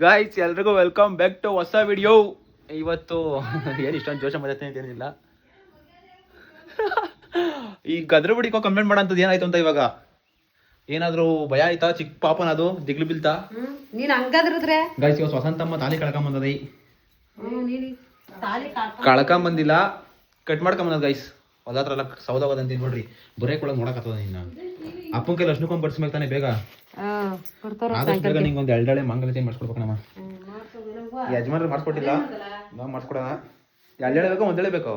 Guys ಎಲ್ರಿಗೂ welcome back to ಹೊಸ video. ಇವತ್ತು ಏನು ಇಷ್ಟೊಂದು ಜೋಶ ಮಜಾತೆ ಅಂತೇನಿಲ್ಲ. ಈ ಗದ್ರ ಬಿಡಿಕೋ ಕಂಪ್ಲೇಂಟ್ ಮಾಡಂತದ್ದು ಏನಾಯ್ತು ಅಂತ ಇವಾಗ ಏನಾದ್ರು ಭಯ ಆಯ್ತಾ? ಚಿಕ್ಕ ಪಾಪನ ಅದು ದಿಗ್ಲು ಬೀಳ್ತಾ ನೀನ್ ಹಂಗಾದ್ರದ್ರೆ ಗಾಯ್ಸ್ ಇವತ್ತು ವಸಂತಮ್ಮ ತಾಲಿ ಕಳ್ಕೊಂಬಂದದ. ಕಳ್ಕೊಂಬಂದಿಲ್ಲ, ಕಟ್ ಮಾಡ್ಕೊಂಬಂದ ಗೈಸ್. ಹೊದಾತ್ರ ಎಲ್ಲ ಸೌದವಾದಂತ ನೋಡ್ರಿ, ಬರೇಕ್ ಒಳಗೆ ನೋಡಕತ್ತದ. ಇನ್ನ ಅಪ್ಪನ ಕೈ ಲಕ್ಷ್ಮಿ ಬರ್ಸ್ಬೇಕು ತಾನೆ ಬೇಗ. ಆದಷ್ಟು ಬೇಗ ನಿಂಗೆ ಒಂದು ಎರಡಳೆ ಮಂಗಲತೆ ಮಾಡಿಸ್ಕೊಡ್ಬೇಕು. ನಮ್ಮ ಯಜಮಾನ್ರು ಮಾಡಿಸ್ಕೊಟ್ಟಿಲ್ಲ, ನಾವು ಮಾಡಿಸ್ಕೊಡೋಣ. ಎರಡಳೆ ಬೇಕೋ ಒಂದೇಳೆ ಬೇಕೋ?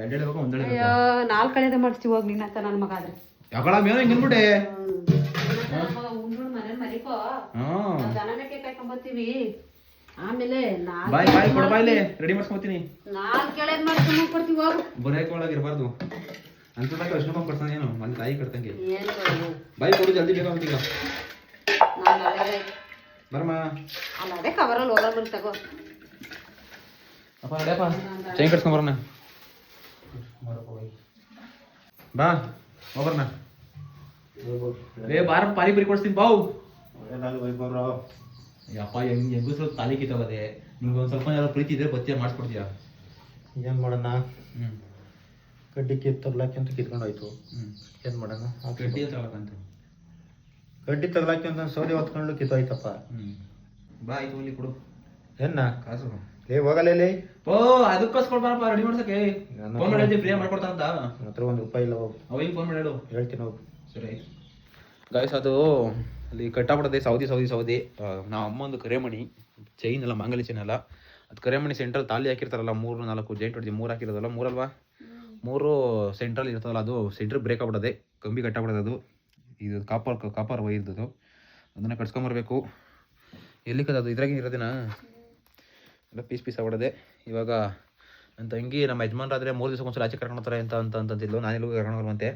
ಎರಡಳೆ ಬೇಕೋ ಒಂದೇಳೆ ಬೇಕೋ? ನಾಲ್ಕು ಕಳೆದ ಮಾಡಿಸ್ತೀವಿ ಹೋಗ್ಲಿ ಅಂತ ನನ್ನ ಮಗ ಆದ್ರೆ ಯಾಕಳ ಮೇವ ಹಿಂಗೆ ಅನ್ಬಿಟ್ಟೆ. ಕಾಯ್ಕೊಂಬತ್ತೀವಿ ಆಮೇಲೆ ಬಾಯ್ ಬಾಯ್ ಕೊಡ ಬಾಯ್ಲೆ ರೆಡಿ ಮಾಡ್ಸ್ಕೊತೀನಿ. ನಾಲ್ಕು ಕಳೆದ ಮಾಡ್ಕೊಂಡು ಕೊಡ್ತೀವಿ ಹೋಗು. ಬರೇಕ್ ಒಳಗೆ ಇರಬಾರ್ದು ಅಂತ ಲಕ್ಷ್ಮಿ ಕೊಡ್ತಾನೆ ಏನು ಒಂದು ತಾಯಿ ಕಟ್ತಂಗೆ. ಬಾಯ್ ಕೊಡು ಜಲ್ದಿ ಬೇಕಾಗ್ತೀಗ. ಬರ್ಮ ಅಲ್ಲ ಅದೇ ಕವರಲ್ಲಿ ಹೋಗಲ್ಲ ಬಂದು ತಗೋ. ಅಪ್ಪ ನಡಿಯಪ್ಪ ಚೈನ್ ಕಟ್ಸ್ಕೊಂಬರೋಣ. ಬಾ ಹೋಗ್ಬರ್ನ. ಬಾರ ಪಾನಿಪುರಿ ಕೊಡ್ಸ್ತೀನಿ ಬಾವು. ಯಪ್ಪ ಹೆಂಗು ಸ್ವಲ್ಪ ತಾಲಿ ಕಿತ್ತೋಗದೆ. ನಿಮ್ಗೆ ಒಂದು ಸ್ವಲ್ಪ ಯಾರು ಪ್ರೀತಿ ಇದ್ರೆ ಬಚ್ಚೆ ಮಾಡಿಸ್ಕೊಡ್ತೀಯ. ಏನು ಮಾಡೋಣ? ಕಡ್ಡಿ ತಗ್ಲಾಕಿ ಅಂತ ಕಿತ್ಕೊಂಡೋಯ್ತು. ಏನು ಮಾಡೋಣ? ಕಡ್ಡಿ ತಗೊಳಕಂತ ಕಡ್ಡಿ ತಗ್ಲಾಕಿ ಅಂತ ಸೌದೆ ಹೊತ್ಕೊಂಡು ಕಿತ್ತೋಯ್ತಪ್ಪ. ಬಾ ಆಯ್ತು ಇಲ್ಲಿ ಕೊಡು. ಏನ ಕಾಸು ಹೋಗಲ್ಲ. ಓ ಅದಕ್ಕೋಸ್ಕರ ಬಾರಪ್ಪ ರೆಡಿ ಮಾಡ್ಸಕ್ಕೆ. ಫೋನ್ ಮಾಡಿ ಫ್ರೀ ಮಾಡ್ಕೊಡ್ತಾ ಅಂತ. ಹತ್ರ ₹1 ಇಲ್ಲ. ಹೋಗು ಅವಿಗೆ ಫೋನ್ ಮಾಡಿ ಹೇಳು. ಹೇಳ್ತೀನಿ ಹೋಗು. ಸರಿ ಆಯ್ತು ಗಾಯ್ಸ್. ಅದು ಅಲ್ಲಿ ಕಟ್ಟಾಬಿಡದೆ ಸೌದಿ. ನಾವು ಅಮ್ಮಂದು ಕರೆಮಣಿ ಚೈನ್ ಎಲ್ಲ ಮಾಂಗಲ್ಯ ಚೈನ್ ಎಲ್ಲ ಅದು ಕರೆಮಣಿ ಸೆಂಟ್ರಲ್ ತಾಲಿ ಹಾಕಿರ್ತಾರಲ್ಲ 3-4 ಜಾಯಿಂಟ್ ಹೊಡೆದು 3 ಹಾಕಿರೋದಲ್ಲ, 3 ಅಲ್ವಾ 3 ಸೆಂಟ್ರಲ್ ಇರ್ತದಲ್ಲ, ಅದು ಸೆಂಟ್ರ್ ಬ್ರೇಕ್ ಆಗ್ಬಿಡೋದೆ, ಕಂಬಿ ಕಟ್ಟಾಗ್ಬಿಡೋದು. ಅದು ಇದು ಕಾಪರ್ ವೈರ್ದು ಅದನ್ನು ಕಟ್ಸ್ಕೊಂಬರ್ಬೇಕು. ಎಲ್ಲಿ ಕದ ಅದು ಇದ್ರಾಗ ಇರೋದೇನಾ ಎಲ್ಲ ಪೀಸ್ ಆಗ್ಬಿಡೋದೆ. ಇವಾಗ ನನ್ನ ತಂಗಿ ನಮ್ಮ ಯಜಮಾನ್ರಾದರೆ 3 ದಿವಸಕ್ಕೆ ಒಂದ್ಸಲ ಆಚೆ ಕರ್ಕೊಂಡ್ತಾರೆ ಅಂತಂತಿದ್ಲು. ನಾನೆಲ್ಲೂ ಕರ್ಕೊಂಡು ಬರುವಂತೆ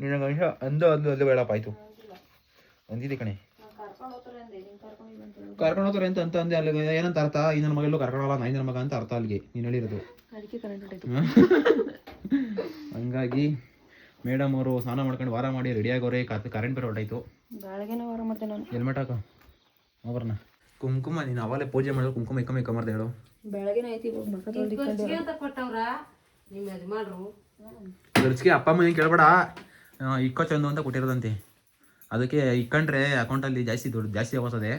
ನಿನಗೆ ಅಂಶ ಅಂದು ಬೇಡಪ್ಪ. ಆಯಿತು ಅಂದಿದ್ದೆ ಕಣೆ, ಕರ್ಕೊಂಡು ಹೋಗ್ತಾರೆ ಅಂತ ಅಂದೆ. ಅಲ್ಲಿ ಏನಂತ ಅರ್ಥ? ಈ ನನ್ನ ಮಗೆಲ್ಲೂ ಕರ್ಕೊಂಡೋಲ್ಲ, ನಾಯಿ ನನ್ನ ಮಗ ಅಂತ ಅರ್ಥ ಅಲ್ಲಿಗೆ ನೀನು ಹೇಳಿರೋದು. ಹಂಗಾಗಿ ಮೇಡಮ್ ಅವರು ಸ್ನಾನ ಮಾಡ್ಕೊಂಡು ವಾರ ಮಾಡಿ ರೆಡಿ ಆಗೋರೆ. ಕರೆಂಟ್ ಬೇರೆ ಹೊರಟಾಯ್ತು. ಹೆಲ್ಮೆಟ್ ಹಾಕ ಅವ್ರನ್ನ. ಕುಂಕುಮ ನೀನು ಅವಾಗಲೇ ಪೂಜೆ ಮಾಡೋದು ಕುಂಕುಮ ಇಕ್ಕ ಮಾಡ್ದೆ ಹೇಳು. ಖರ್ಚಿಗೆ ಅಪ್ಪ ಅಮ್ಮ ಏನು ಕೇಳಬೇಡ, ಇಕ್ಕೋ ಚಂದು ಅಂತ ಕೊಟ್ಟಿರೋದಂತೆ. ಅದಕ್ಕೆ ಇಕ್ಕಂಡ್ರೆ ಅಕೌಂಟಲ್ಲಿ ಜಾಸ್ತಿ ದುಡ್ಡು ಜಾಸ್ತಿ ಆಗೋಸದೆ.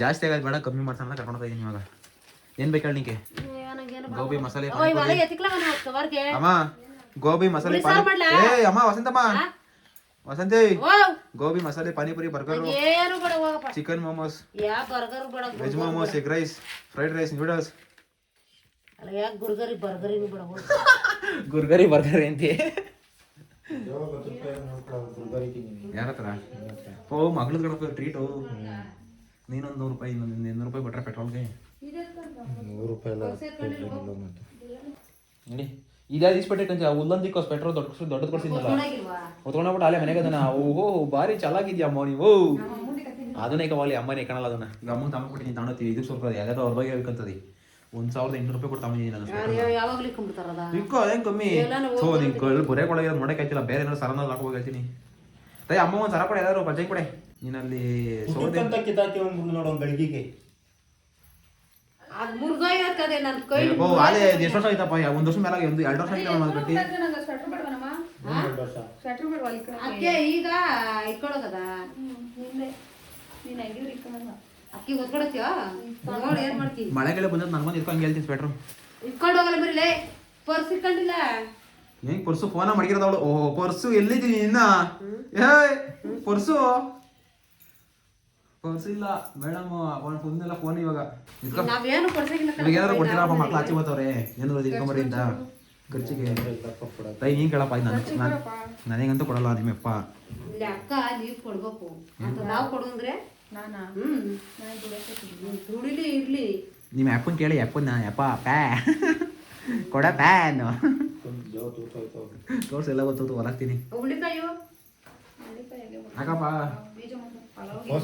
ಜಾಸ್ತಿ ಆಗೋದು ಬೇಡ, ಕಮ್ಮಿ ಮಾಡ್ಸೋಣ ಕರ್ಕೊಂಡು ಹೋಗ್ತಾ ಇದ್ದೀನಿ. ಇವಾಗ ಏನು ಬೇಕು ಹೇಳಿ ನಿಂಗೆ? ಗೋಬಿ ಮಸಾಲೆ ಅಮ್ಮ, ಗೋಬಿ ಮಸಾಲೆ ಪಾನಿ. ಏ ಅಮ್ಮ ವಸಂತಿ ಗೋಬಿ ಮಸಾಲೆ pani puri, burger, chicken momos, veg momos, egg rice, fried rice, noodles. ಗುರ್ಗರಿ ಬರ್ಗರಿ ಅಂತೆ ಯಾರ ಹತ್ರ? ಓ ಮಗಳದ ಗಣಪ ಟ್ರೀಟು. ನೀನೊಂದು ₹100, ಇನ್ನೊಂದು ₹200 ಕೊಟ್ರೆ ಪೆಟ್ರೋಲ್ಗೆ. ₹100 ನೋಡಿ ಇದ್ಯಾವ್ದು ಇಸ್ಪೆಟ್ಟೆ ಉಲ್ಲಂದಿಕ್ಕೋಸ್ ಪೆಟ್ರೋಲ್ ದೊಡ್ಡದು ಕೊಡ್ಸಿದ್ನಲ್ಲ, ಹೊತ್ಕೊಂಡೋಗ್ಬಿಟ್ಟು ಅಲ್ಲೇ ಮನೆಗೆ ಅದನ್ನ. ಓಹೋ ಭಾರಿ ಚೆನ್ನಾಗಿದ್ಯಾ ಅಮ್ಮ ನೀವು. ಅದನ್ನೇ ಕವಾಲಿ ಅಮ್ಮನೇ ಕಾಣಲ್ಲ ಅದನ್ನ. ಈಗ ಅಮ್ಮನ ತಗೊಂಡ್ಬಿಟ್ಟು ನೀನು ತಗೊಳ್ತೀವಿ. ಇದಕ್ಕೆ ಸ್ವಲ್ಪ ಯಾವ್ದಾದ್ರು ಅವ್ರ ಬಗ್ಗೆ ಹೇಳ್ಕಂತದಿ. ₹1,800 ಕೊಟ್ಟು ತಗೊಂಡಿದ್ದೀನಿ ನಾನು. ಇಕ್ಕೋ ಅದೇನು ಕಮ್ಮಿ. ಸೊ ನಿನ್ ಕಳ್ಳು ಬೊರೆಗೊಳಗೆ ನೋಡಕ್ಕೆ ಆಯ್ತಿಲ್ಲ, ಬೇರೆ ಏನಾದ್ರು ಸರನ ಹಾಕೋ ಹೇಳ್ತೀನಿ. ತೈ ಅಮ್ಮ ಒಂದು ಸರ ಕೊಡೆ, ಯಾವ್ದಾದ್ರು ಬಜ್ಜೆ ಕೊಡೆ. ನೀನಲ್ಲಿ ಸೌದೆ ನೋಡೋ ಗಳಿಗೆಗೆ ಎಷ್ಟು ವರ್ಷ ಆಯ್ತಪ್ಪ? 1 ವರ್ಷ ಮೇಲೆ 2 ವರ್ಷ ಆಗಿದೆ ಅದು ಕಟ್ಟಿ. ಈಗ ಇಟ್ಕೊಳಕದ ಮಳೆಗೆಲ್ಲ ಬಂದ ನನ್ ಬಂದು ಇಟ್ಕೊಂಡ್ ಹೇಳ್ತೀನಿ ಸ್ವೆಟ್ರು ಇಟ್ಕೊಂಡು ಹೋಗಲ್ಲ ಬರೀ ಪರ್ಸ್ ಇಟ್ಕೊಂಡಿಲ್ಲ. ಹೆಂಗ್ ಪರ್ಸು ಫೋನ ಮಡಗಿರೋದವಳು. ಓಹ್ ಪರ್ಸು ಎಲ್ಲಿದ್ದೀನಿ ಇನ್ನ? ಏ ಪರ್ಸು ಇಲ್ಲ ಮೇಡಮ್, ಫೋನ್ ಫೋನ್ ಇವಾಗ ಏನಾದ್ರು ಕೊಡ್ತೀರಪ್ಪ? ಮಕ್ಳು ಆಚೆ ಬರ್ತಾವ್ರೆ, ಏನಾದ್ರು ಇಟ್ಕೊಂಬರಿ ಅಂತ ಖರ್ಚಿಗೆ. ತೈ ನೀನ್ ಕೇಳಪ್ಪ, ನನಗಂತೂ ಕೊಡಲ್ಲ ನಿಮ್ಮಪ್ಪ. ಅಕ್ಕ ನೀವ್ ಕೊಡ್ಬೇಕು ಅಂತ ನಾವ್ ಕೊಡಂದ್ರೆ ದುಡಿಲಿ ಇರ್ಲಿ. ನಿಮ್ಮ ಅಪ್ಪನ್ ಕೇಳಿ, ಅಪ್ಪನ ಅಪ್ಪ ಪ್ಯಾ ಕೊಡ ಪ್ಯಾನ್ ತೋರ್ಸ್ ಎಲ್ಲ ಗೊತ್ತು ಹೊಲಾಗ್ತೀನಿ. ಉಳ್ಳಿಕಾಯು ಹಾಕಪ್ಪ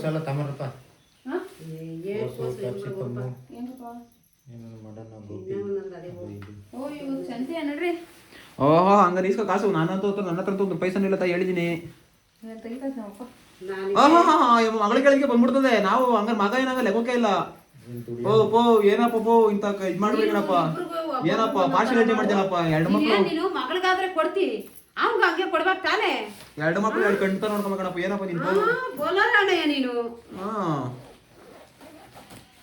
ಎಲ್ಲ ತಮರಪ್ಪ. ಓಹೋ ಹಂಗಾರೆ ಇಸ್ಕೋ ಕಾಸು. ನಾನಂತೂ ನನ್ನ ಹತ್ರ ಪೈಸಾ ಇಲ್ಲ ಹೇಳಿದ್ದೀನಿ. ನಾನು ಮಗಳ ಕೆಳಗೆ ಬಂದ್ಬಿಡ್ತದೆ. ನಾವು ಹಂಗಾರೆ ಮಗ ಏನಾಗ ಲೆಕ್ಕಕ್ಕೆ ಇಲ್ಲ. ಪೋ ಏನಪ್ಪ ಪೋ ಇಂತ ಇದ್ ಮಾಡ್ಬೇಕೇನಪ್ಪ, ಏನಪ್ಪ ಪಾರ್ಶಾಲಿಟಿ ಮಾಡ್ತೀನಪ್ಪ. ಎರಡು ಮಕ್ಳು ನೀನು ಮಗಳಿಗಾದ್ರೆ ಕೊಡ್ತಿ, ಅವ್ಗ ಹಂಗೆ ಕೊಡ್ಬೇಕು ತಾನೇ. ಎರಡು ಮಕ್ಳು ಎರಡು ಕಣ್ತ ನೋಡ್ಕೊಬೇಕಣಪ್ಪ. ಏನಪ್ಪ ನೀನು ಬೋಲಲ್ಲ ಅಣ್ಣಯ್ಯ ನೀನು. ಹಾ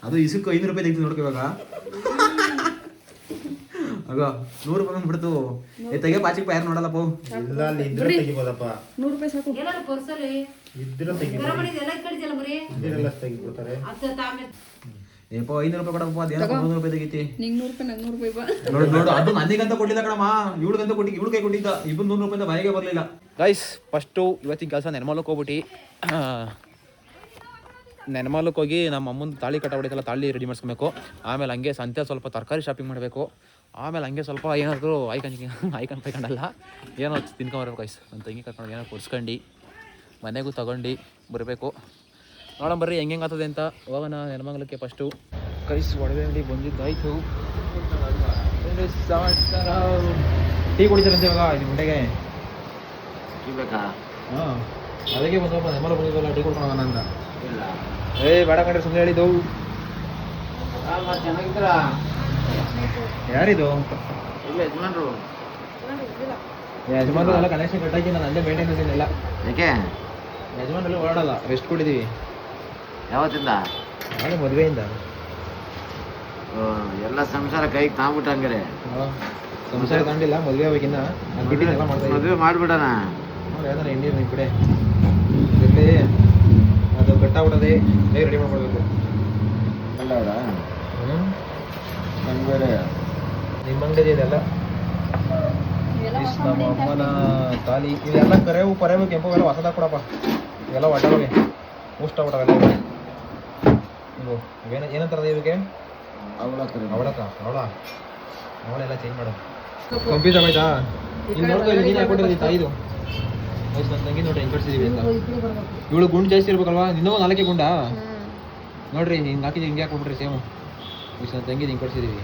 ಅದು ಇಸಕ್ಕೆ 500 ರೂಪಾಯಿ ತೆಗ್ದು ನೋಡ್ಕೊ ಇವಾಗ. ಆಗ 100 ರೂಪಾಯಿ ಬಂದ್ಬಿಡ್ತು. ತೆಗೆ ಪಾಚಿಗೆ ಯಾರು ನೋಡಲ್ಲಪ್ಪ. ಇಲ್ಲ ಅಲ್ಲಿ ಇದ್ರೆ ತೆಗಿಬೋದಪ್ಪ. 100 ರೂಪಾಯಿ ಸಾಕು. ಎಲ್ಲಾರು ಪರ್ಸಲ್ಲಿ ಇದ್ರೆ ತೆಗಿಬೋದು. ಗರಮಣಿದ ಎಲ್ಲ ಕಡಿದಲ್ಲ ಬರೀ ಇದ್ರೆಲ್ಲ ತೆಗಿಬಿಡ್ತಾರೆ. ಅತ್ತ ತಾಮೆ ಏಪ್ಪ 500 ರೂಪಾಯಿ ಕೊಡಪ್ಪ. ಅದೇನೋ 300 ರೂಪಾಯಿ ತೆಗಿತಿ. ನಿಂಗೆ 100 ರೂಪಾಯಿ, ನಂಗೆ 100 ರೂಪಾಯಿ ಬಾ. ನೋಡು ಅದು ನನಗಂತ ಕೊಟ್ಟಿಲ್ಲ ಕಣಮ್ಮ, ಇವಳಿಗಂತ ಕೊಟ್ಟಿ, ಇವಳು ಕೈ ಕೊಟ್ಟಿದ್ದ. ಇಬ್ಬರು 100 ರೂಪಾಯಿಂದ ಬಾಯಿಗೆ ಬರಲಿಲ್ಲ. ಗೈಸ್ ಫಸ್ಟು ಇವತ್ತಿನ ಕೆಲಸ ನೆನಮಲಕ್ಕೆ ಹೋಗ್ಬಿಟ್ಟು ನೆನಮಲಕ್ಕೆ ಹೋಗಿ ನಮ್ಮ ಅಮ್ಮನ ತಾಳಿ ಕಟ್ಟ ಹೊಡಿತಲ್ಲ, ತಾಳಿ ರೆಡಿ ಮಾಡಿಸ್ಕೊಬೇಕು. ಆಮೇಲೆ ಹಂಗೆ ಸಂತೆ ಸ್ವಲ್ಪ ತರಕಾರಿ ಶಾಪಿಂಗ್ ಮಾಡಬೇಕು. ಆಮೇಲೆ ಹಂಗೆ ಸ್ವಲ್ಪ ಏನಾದರೂ ಐಕನ್ ಪೈಕಂಡಲ್ಲ ಏನೋ ತಿನ್ಕೊಂಬರ್ಬೇಕು ಗೈಸ್. ನನ್ನ ತಂಗಿ ಕರ್ಕೊಂಡು ಏನೋ ಕೊಡ್ಸ್ಕೊಂಡು ಮನೆಗೂ ತಗೊಂಡು ಬರಬೇಕು. ನೋಡೋಣ ಬರ್ರಿ ಹೆಂಗೆ ಆಗ್ತದೆ ಅಂತ. ಹೋಗೋಣ ನೆನಮಂಗಲಕ್ಕೆ. ಫಸ್ಟು ಗೈಸ್ ಒಡವೆ ಅಂಗಡಿ ಬಂದಿದ್ದಾಯ್ತು. ಟೀ ಕುಡಿತಾರಂತೆ ಇವಾಗ ನಿಮ್ಮ ಮುಂಡೆಗೆ. ಹಾಂ ಅದಕ್ಕೆ ಒಂದು ಸ್ವಲ್ಪ ನೆಮ್ಮಲ ಬಂದಿದ್ದಲ್ಲ, ಟೀ ಕುಡ್ಕೊಂಡು ಅಂತ. ಬೇಡ ಕಂಡ್ರೆ ಸುಮ್ಮನೆ ಹೇಳಿದ್ದು. ಯಾರಿದು? ಯಜಮಾನ್ರು ಎಲ್ಲ ಕನೆಕ್ಷನ್ ಕಟ್ಟಾಕಿ ನಾನು ಅಲ್ಲೇ ಮೇಂಟೈನೆನ್ಸ್ ಏನಿಲ್ಲ. ಯಾಕೆ ಯಜಮಾನ್ರೆಲ್ಲ ಓಡಾಡಲ್ಲ, ರೆಸ್ಟ್ ಕೊಟ್ಟಿದ್ದೀವಿ. ಯಾವತ್ತಿಂದ? ನಾಳೆ ಮದುವೆಯಿಂದ. ಎಲ್ಲ ಸಂಸಾರ ಕೈಗೆ ತಾಂಬಿಟ್ಟು ಹಂಗಾರೆ. ಸಂಸಾರ ತಾಂಡಿಲ್ಲ, ಮದುವೆ ಆಗ್ಬೇಕಿನ್ನ. ನಾನು ಬಿಟ್ಟಿದ್ದೆಲ್ಲ ಮಾಡ್ತಾ ಇದ್ದೀನಿ. ಮದುವೆ ಮಾಡ್ಬಿಡೋಣ. ನೋಡಿ ಯಾವ್ದಾರ ಎಣ್ಣೆ ನಿಮ್ಮ ಕಡೆ ಇರಲಿ. ಅದು ಕಟ್ಟಾಗ್ಬಿಡೋದೆ, ರೆಡಿ ಮಾಡ್ಕೊಳ್ಬೇಕು. ಕಂಡವ್ರ ನಂಗೆ ಬೇರೆ ನಿಮ್ಮ ಅಂಗಡಿ ಇದೆಲ್ಲ ನಮ್ಮ ಅಮ್ಮನ ತಾಲಿ ಇವೆಲ್ಲ ಕರೆವು ಪರೆವು ಕೆಂಪು ಎಲ್ಲ ಹೊಸದಾಗ ಕೊಡಪ್ಪ. ಇವೆಲ್ಲ ಒಡ್ಡವೆ ಉಷ್ಟ ಬಿಡವೆಲ್ಲ ಇವು. ಏನಂತಾರದ ಇವಿಗೆ? ಅವಳೆಲ್ಲ ಚೇಂಜ್ ಮಾಡು. ಕಂಪ್ಯೂಸ್ ಆಗೋಯ್ತಾ? ಇಲ್ಲಿ ನೋಡ್ತಾ ನೀನು ಹಾಕೊಂಡಿರೋದು ತಾಯಿದು. ನನ್ನ ತಂಗಿ ನೋಡಿ ಹೆಂಗೆ ಕಟ್ಸಿದೀವಿ ಅಂತ. ಇವಳು ಗುಂಡು ಜಾಸ್ತಿ ಇರ್ಬೇಕಲ್ವಾ? ಇನ್ನೂ 4 ಗುಂಡ ನೋಡ್ರಿ. ಹಿಂಗೆ ಹಾಕಿದ್ರೆ ಹಿಂಗೆ ಹಾಕ್ಬಿಟ್ರಿ ಸೇಮು. ನನ್ನ ತಂಗಿದು ಹಿಂಗೆ ಕಟ್ಸಿದೀವಿ.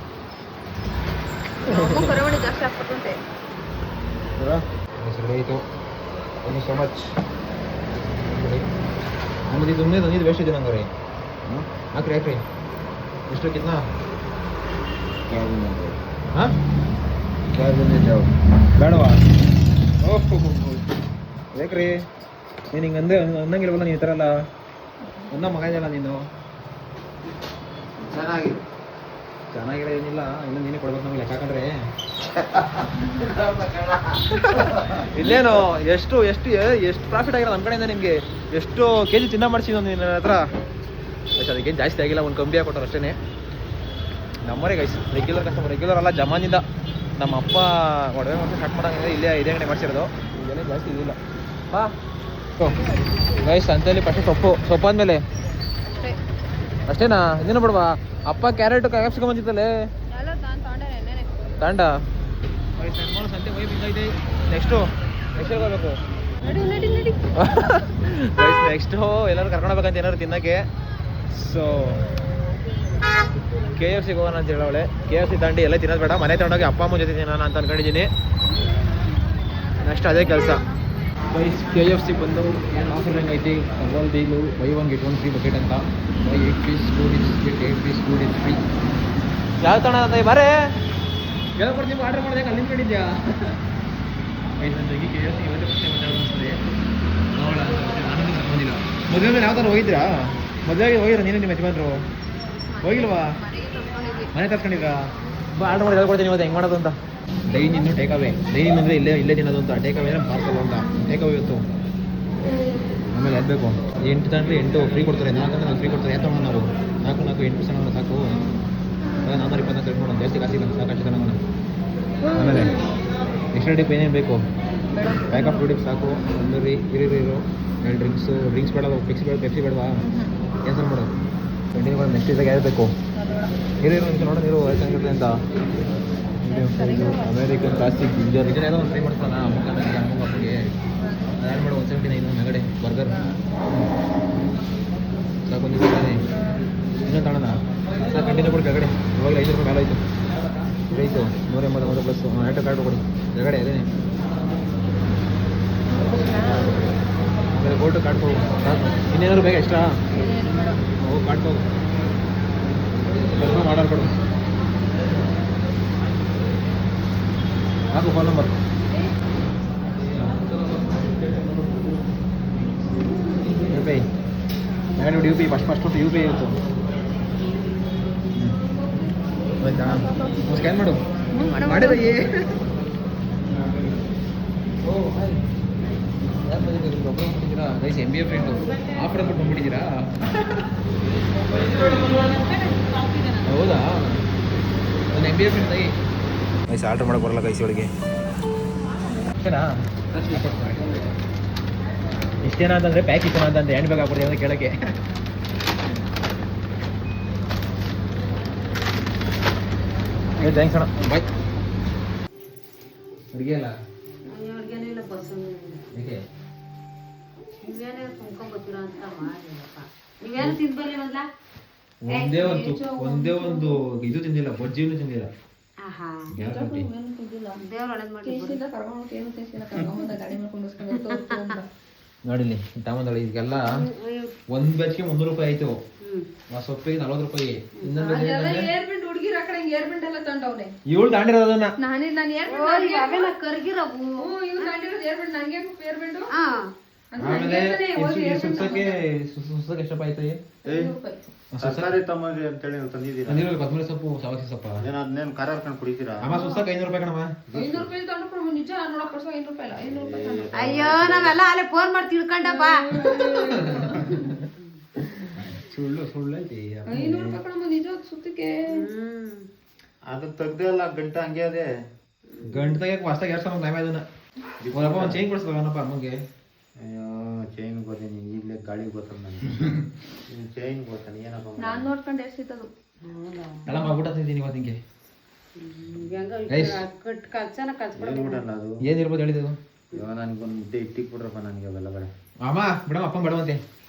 ಜಾಸ್ತಿ ಹಾಕ್ಬಿಟ್ಟಂತೆ. ಆಯಿತು. Thank you so much. ನಮ್ಮದು ಇದು ತಂದಿದ್ದು ವೇಸ್ಟ್ ಇದೆ ನಂಗೆ ರೀ. ಹಾಕ್ರಿ ಎಷ್ಟು ಕಿತ್ನಾ? ಹಾಂ ಬೇಡವಾ? ಓಹ್ ಬೇಕ್ರಿ. ನೀನು ಹಿಂಗೆ ಅನ್ನಂಗಿಲ್ವಲ್ಲ ನೀನು ಈ ಥರ ಎಲ್ಲ. ನನ್ನ ಮಗ ಇದೆಯಲ್ಲ ನೀನು. ಚೆನ್ನಾಗಿರೋ ಏನಿಲ್ಲ, ಇನ್ನು ನೀನೇ ಕೊಡ್ಬೇಕು ನಮಗೆ ಲೆಕ್ಕ ಹಾಕೊಂಡ್ರೆ. ಇಲ್ಲೇನು ಎಷ್ಟು ಪ್ರಾಫಿಟ್ ಆಗಿರೋ ನಮ್ಮ ಕಡೆಯಿಂದ ನಿಮಗೆ. ಎಷ್ಟು ಕೆಜಿ ತಿನ್ನ ಮಾಡಿಸಿದ್ದು ನಿನ್ನ ಹತ್ರ. ಅದಕ್ಕೇನು ಜಾಸ್ತಿ ಆಗಿಲ್ಲ, ಒಂದು ಕಂಬಿ ಹಾಕೊಟ್ರು ಅಷ್ಟೇ. ನಮ್ಮರೇ ಗೈಸ್ ರೆಗ್ಯುಲರ್ ಕಸ್ಟಮರ್. ರೆಗ್ಯುಲರ್ ಅಲ್ಲ, ಜಮಾನಿಂದ. ನಮ್ಮ ಅಪ್ಪ ಒಡವೆ ಮಾಡಿ ಸ್ಟಾರ್ಟ್ ಮಾಡೋಂಗಿದ್ರೆ ಇಲ್ಲೇ ಇದೇ ಅಂಗಡಿ ಮಾಡಿಸಿರೋದು. ಈಗೇನೇ ಜಾಸ್ತಿ ಇದಿಲ್ಲ. ಹಾಂ ಗೈಸ್ ಅಂತೇಳಿ ಫಸ್ಟ್ ಸೊಪ್ಪು ಆದಮೇಲೆ ಅಷ್ಟೇನಾ? ಇನ್ನೇನು ಬಿಡುವ. ಅಪ್ಪ ಕ್ಯಾರೆಟ್ ಕಾಯಿಸ್ಕೊಂಬಂದಿತ್ತಲ್ಲೇ ತಾಂಡ. ಸಂತೆ ಹೋಗಿ ಬಿದ್ದೈತೆ. ನೆಕ್ಸ್ಟು ಹೋಗ್ಬೇಕು. ನೆಕ್ಸ್ಟು ಎಲ್ಲರೂ ಕರ್ಕೊಂಡು ಹೋಗ್ಬೇಕಂತ ಏನಾದ್ರು ತಿನ್ನೋಕ್ಕೆ. ಸೊ KFCಗೆ ಹೋಗೋಣ ಅಂತ ಹೇಳವಳೆ. KFC ತಾಂಡಿ ಎಲ್ಲ ತಿನ್ನೋದು ಬೇಡ, ಮನೆ ತಗೊಂಡೋಗಿ ಅಪ್ಪ ಅಮ್ಮ ಜೊತೆ ತಿನ್ನೋಣ ಅಂತ ಅನ್ಕೊಂಡಿದ್ದೀನಿ. ನೆಕ್ಸ್ಟ್ ಅದೇ ಕೆಲಸ. KFC ಬಂದು ಏನು ಆಫರ್ ಹೆಂಗೈತಿ? ಕಬಾಲ್ deal buy 1 get 1 free bucket ಅಂತ. 8 piece 2 dish get 8 piece 2 dish free. ಯಾವ ತಗೋಣ ಅಂತ ಬರೇ ಹೇಳ್ಕೊಡ್ತೀವಿ. ನೀವು ಆರ್ಡರ್ ಮಾಡಿದಾಗ ಅಲ್ಲಿ ನಿಂತ್ಕೊಂಡಿದ್ಯಾ? KFC ಇವತ್ತು ಪ್ರಶ್ನೆ ಅನಿಸ್ತದೆ. ನೋಡೋಣ ಅಂತ ನಾನು ಬಂದಿಲ್ಲ. ಮದುವೆ ಮೇಲೆ ಯಾವ ಥರ ಹೋಗಿದ್ರಾ? ಮದುವೆಗೆ ಹೋಗಿರ ನೀನು ನಿಮ್ಮ ಯಜಮಾನ್ರು? ಹೋಗಿಲ್ವಾ? ಮನೆ ತರ್ಸ್ಕೊಂಡಿದ್ರಾ? ಆರ್ಡರ್ ಮಾಡಿ ಹೇಳ್ಕೊಡ್ತೀನಿ ಇವತ್ತು ಹೆಂಗೆ ಮಾಡೋದು ಅಂತ. ಡೈನ್ ಇನ್ನು ಟೇಕ್ ಅವೇ. ಡೈನ್ ಅಂದರೆ ಇಲ್ಲೇ ತಿನ್ನೋದು ಅಂತ. ಟೇಕ್ ಅವೇ ಅಂದರೆ ಪಾರ್ಸಲ್ ಅಂತ. ಟೇಕ್ ಅವೇ ಇವತ್ತು. ಆಮೇಲೆ ಯಾವ್ದು ಬೇಕು? 8 ತಗೊಂಡ್ರೆ 8 ಫ್ರೀ ಕೊಡ್ತಾರೆ. 4 ಅಂದರೆ 4 ಫ್ರೀ ಕೊಡ್ತಾರೆ. ಯಾವ ತಗೊಂಡು ನಾವು 4 8 ಪೀಸ್ ಅನ್ನೋದು ಸಾಕು. 424 ಇಟ್ಕೊಂಡು ಜಾಸ್ತಿ ಕಾಸಿಲ್ಲ, ಸಾಕಷ್ಟು ತಗೊಂಡು. ಆಮೇಲೆ ಎಕ್ಸ್ಟ್ರಾ ಡಿಪ್ ಏನೇನು ಬೇಕು? ಪ್ಯಾಕ್ ಆಫ್ 2 ಡಿಪ್ ಸಾಕು. ಒಂದು ಇರೋ 2 ಡ್ರಿಂಕ್ಸ್ ಬೇಡ. ಪೆಪ್ಸಿ ಬೇಡವಾ? ಕ್ಯಾನ್ಸಲ್ ಮಾಡು. ಕಂಟಿನ್ಯೂ ಮಾಡಿ. ನೆಕ್ಸ್ಟ್ ಇದ್ದಾಗ ಯಾವ್ದು ಬೇಕು? ನಿಮಿಷ ನೋಡೋ ನೀರು ಚೆನ್ನಾಗಿರುತ್ತೆ ಅಂತ. ಅಮೇರಿಕನ್ ಕ್ಲಾಸಿಕ್ ಜಿಂಜರ್ ಇದನ್ನ ಏನೋ ಒಂದು ಟ್ರೈ ಮಾಡ್ಕೊಳ್ಳೋಣ. ಅಮ್ಮನಿಗೆ ಆ್ಯಡ್ ಮಾಡೋ 179 ಮೇಗಡೆ ಬರ್ಗರ್ ಸಾಕು. ಒಂದು ತಾನೆ ಇನ್ನೂ ತಗೋಣ ಸಾಕು. ಕಂಟಿನ್ಯೂ ಕೊಡಿ ಕೆಳಗಡೆ. ಇವಾಗ 5 ರೂಪಾಯಿ ಮೇಲೆ ಆಯಿತು. ಇದಾಯಿತು 181 ಪ್ಲಸ್ ಆಟೋ ಕಾರ್ಡು ಕೊಡಿ ಕೆಳಗಡೆ. ಅದೇನೆ ಆಮೇಲೆ ಫೋಟೋ ಕಾಡ್ಕೋ ಇನ್ನೇನಾದ್ರು ಬೇಕಾ ಎಕ್ಸ್ಟ್ರಾ ಹೋಗಿ ಕಾಡ್ಕೋ ಕೆಲಸ ಮಾಡಾರ್ ಕೊಡು ಹಾಕು phone number U P I ನೋಡಿ U P first U P I ಇತ್ತು ಆಯ್ತಾ ಸ್ಕ್ಯಾನ್ ಮಾಡು ಮಾಡಿದಯ್ಯೇ ಓ ಹಾಯ್ ಯಾರು ಬಂದಿದ್ದೀರಿ ಒಬ್ಬರು ಬಂದಿದ್ದೀರಾ ಗೈಸ್ MBA ಫ್ರೆಂಡು ಆಫರ್ ಕೊಟ್ಟು ಬಂದ್ಬಿಟ್ಟಿದ್ದೀರಾ ಹೌದಾ ನನ್ನ MBA ಫ್ರೆಂಡ್ ತಾಯಿ ಗೈಸ್ ಆರ್ಡ್ರ್ ಮಾಡೋಕೆ ಬರಲ್ಲ ಗೈಸ್ ಒಳಗೆ ಅಷ್ಟೇನಾ ಇಷ್ಟೇನಾ ಅಂತಂದರೆ ಪ್ಯಾಕ್ ಇಷ್ಟೇನಾ ಅಂತಂದ್ರೆ ಹ್ಯಾಂಡ್ ಬ್ಯಾಗ್ ಹಾಕ್ಬಿಡ್ತೀವಿ ಅಂತ ಕೇಳೋಕ್ಕೆ ಥ್ಯಾಂಕ್ಸ್ ಅಣ್ಣ ಬಾಯ್ ಅಡುಗೆ ಅಲ್ಲ ಅಡುಗೆನೂ ಇಲ್ಲ ಬಸ್ಸೂ ಏಕೆ ನೀವೇನೇ ತುಂಬ್ಕೊಂಬತ್ತೀರ ಅಂತ ಮಾಡಿಲ್ಲಪ್ಪ ನೀವೇನು ತಿನ್ಬರ್ಲಿ ಮೊದ್ಲ ಒಂದೇ ಒಂದು ಇದು ತಿಂದಿಲ್ಲ ಬಜ್ಜಿನೂ ತಿಂದಿಲ್ಲ ಆಹಾ ಗ್ಯಾಸ್ ರೊಟ್ಟಿ ದೇವ್ರು ಒಳ್ಳೇದು ಮಾಡಿ ಗಾಡಿ ಮಾಡ್ಕೊಂಡು ನೋಡಿಲಿ ತಗೊಂಡಳಿ ಇದಕ್ಕೆಲ್ಲ ಒಂದು ಬ್ಯಾಚ್ಗೆ 300 ರೂಪಾಯಿ ಆಯ್ತು ಆ ಸೊಪ್ಪಿಗೆ 40 ರೂಪಾಯಿ ಇನ್ನೊಂದು ಏರ್ಬಿಂಡ್ ಹುಡುಗಿರ ಆ ಕಡೆ ಏರ್ಬಿಂಡ್ ಎಲ್ಲ ತಂಡವ್ನೆ ಇವಳು ತಾಂಡಿರೋದನ್ನ ನಾನು ಏರ್ಬಿಂಡ್ ಅವೆಲ್ಲ ಕರ್ಗಿರವು ಇವ್ರು ತಂಡಿರೋದು ಏರ್ಬಿಂಡ್ ನನಗೆ ಏರ್ಬಿಂಡು ಹಾ ಆಮೇಲೆ ಸುಸಕ್ಕೆ ಎಷ್ಟಪ್ಪ ಆಯ್ತು ತರಕಾರಿ ತಮ್ಮರಿ ಅಂತೇಳಿ ತಂದಿದ್ದೀರಾ ತಂದಿರೋ ಕೊತ್ತಂಬರಿ ಸೊಪ್ಪು ಸವಸಿ ಸೊಪ್ಪ ಅದನ್ನೇನು ಖಾರ ಹಾಕೊಂಡು ಕುಡಿತೀರಾ ಅಮ್ಮ ಸುಸಕ್ಕೆ 500 ರೂಪಾಯಿ ಕಣಮ್ಮ 500 ರೂಪಾಯಿ ತಗೊಂಡು ನಿಜ ನೋಡಕ್ ಕೊಡ್ಸೋ 500 ರೂಪಾಯಿ ಇಲ್ಲ 500 ರೂಪಾಯಿ ತಗೊಂಡು ಅಯ್ಯೋ ನಾವೆಲ್ಲ ಅಲ್ಲೇ ಫೋನ್ ಮಾಡಿ ತಿಳ್ಕೊಂಡಪ್ಪ ಸುಳ್ಳು ಐತಿ 500 ರೂಪಾಯಿ ಕಣಮ್ಮ ನಿಜ ಸುತ್ತಕ್ಕೆ ಅದನ್ನ ತೆಗ್ದೇ ಅಲ್ಲ ಗಂಟೆ ಹಂಗೆ ಅದೇ ಗಂಟು ತೆಗಿಯಕ್ಕೆ ಹೊಸ್ದಾಗಿ ಎರಡು ಸಾವಿರ ನಾವೇ ಅದನ್ನ ಅವರಪ್ಪ ಒಂದು ಚೈನ್ ಕೊಡಿಸ್ಬೇಕನ್ನಪ್ಪ ಅಮ್ಮಗೆ ಅಯ್ಯೋ ಚೈನ್ ಗೊತ್ತೆ ನೀನು ಈಗಲೇ ಗಾಳಿ ಗೊತ್ತದ ನನಗೆ ಚೈನ್ ಗೊತ್ತಾನೆ ಏನಪ್ಪ ನಾನು ನೋಡ್ಕೊಂಡು ಎಷ್ಟು ಸಿಗ್ತದು ಎಲ್ಲ ಊಟ ತಿಂತೀನಿ ಇವತ್ತು ಹಿಂಗೆ ಕಲ್ಚನ ಕಲ್ಸ್ಬಿಡ ಏನು ಬಿಡಲ್ಲ ಅದು ಏನಿರ್ಬೋದು ಹೇಳಿದ್ದು ಅಯ್ಯೋ ನನಗೊಂದು ಮುದ್ದೆ ಇಟ್ಟಿಗೆ ಬಿಡ್ರಪ್ಪ ನನಗೆ ಅವೆಲ್ಲ ಬೇಡ ಅಮ್ಮ ಬಿಡಮ್ಮ ಅಪ್ಪ ಬಿಡವಂತೆ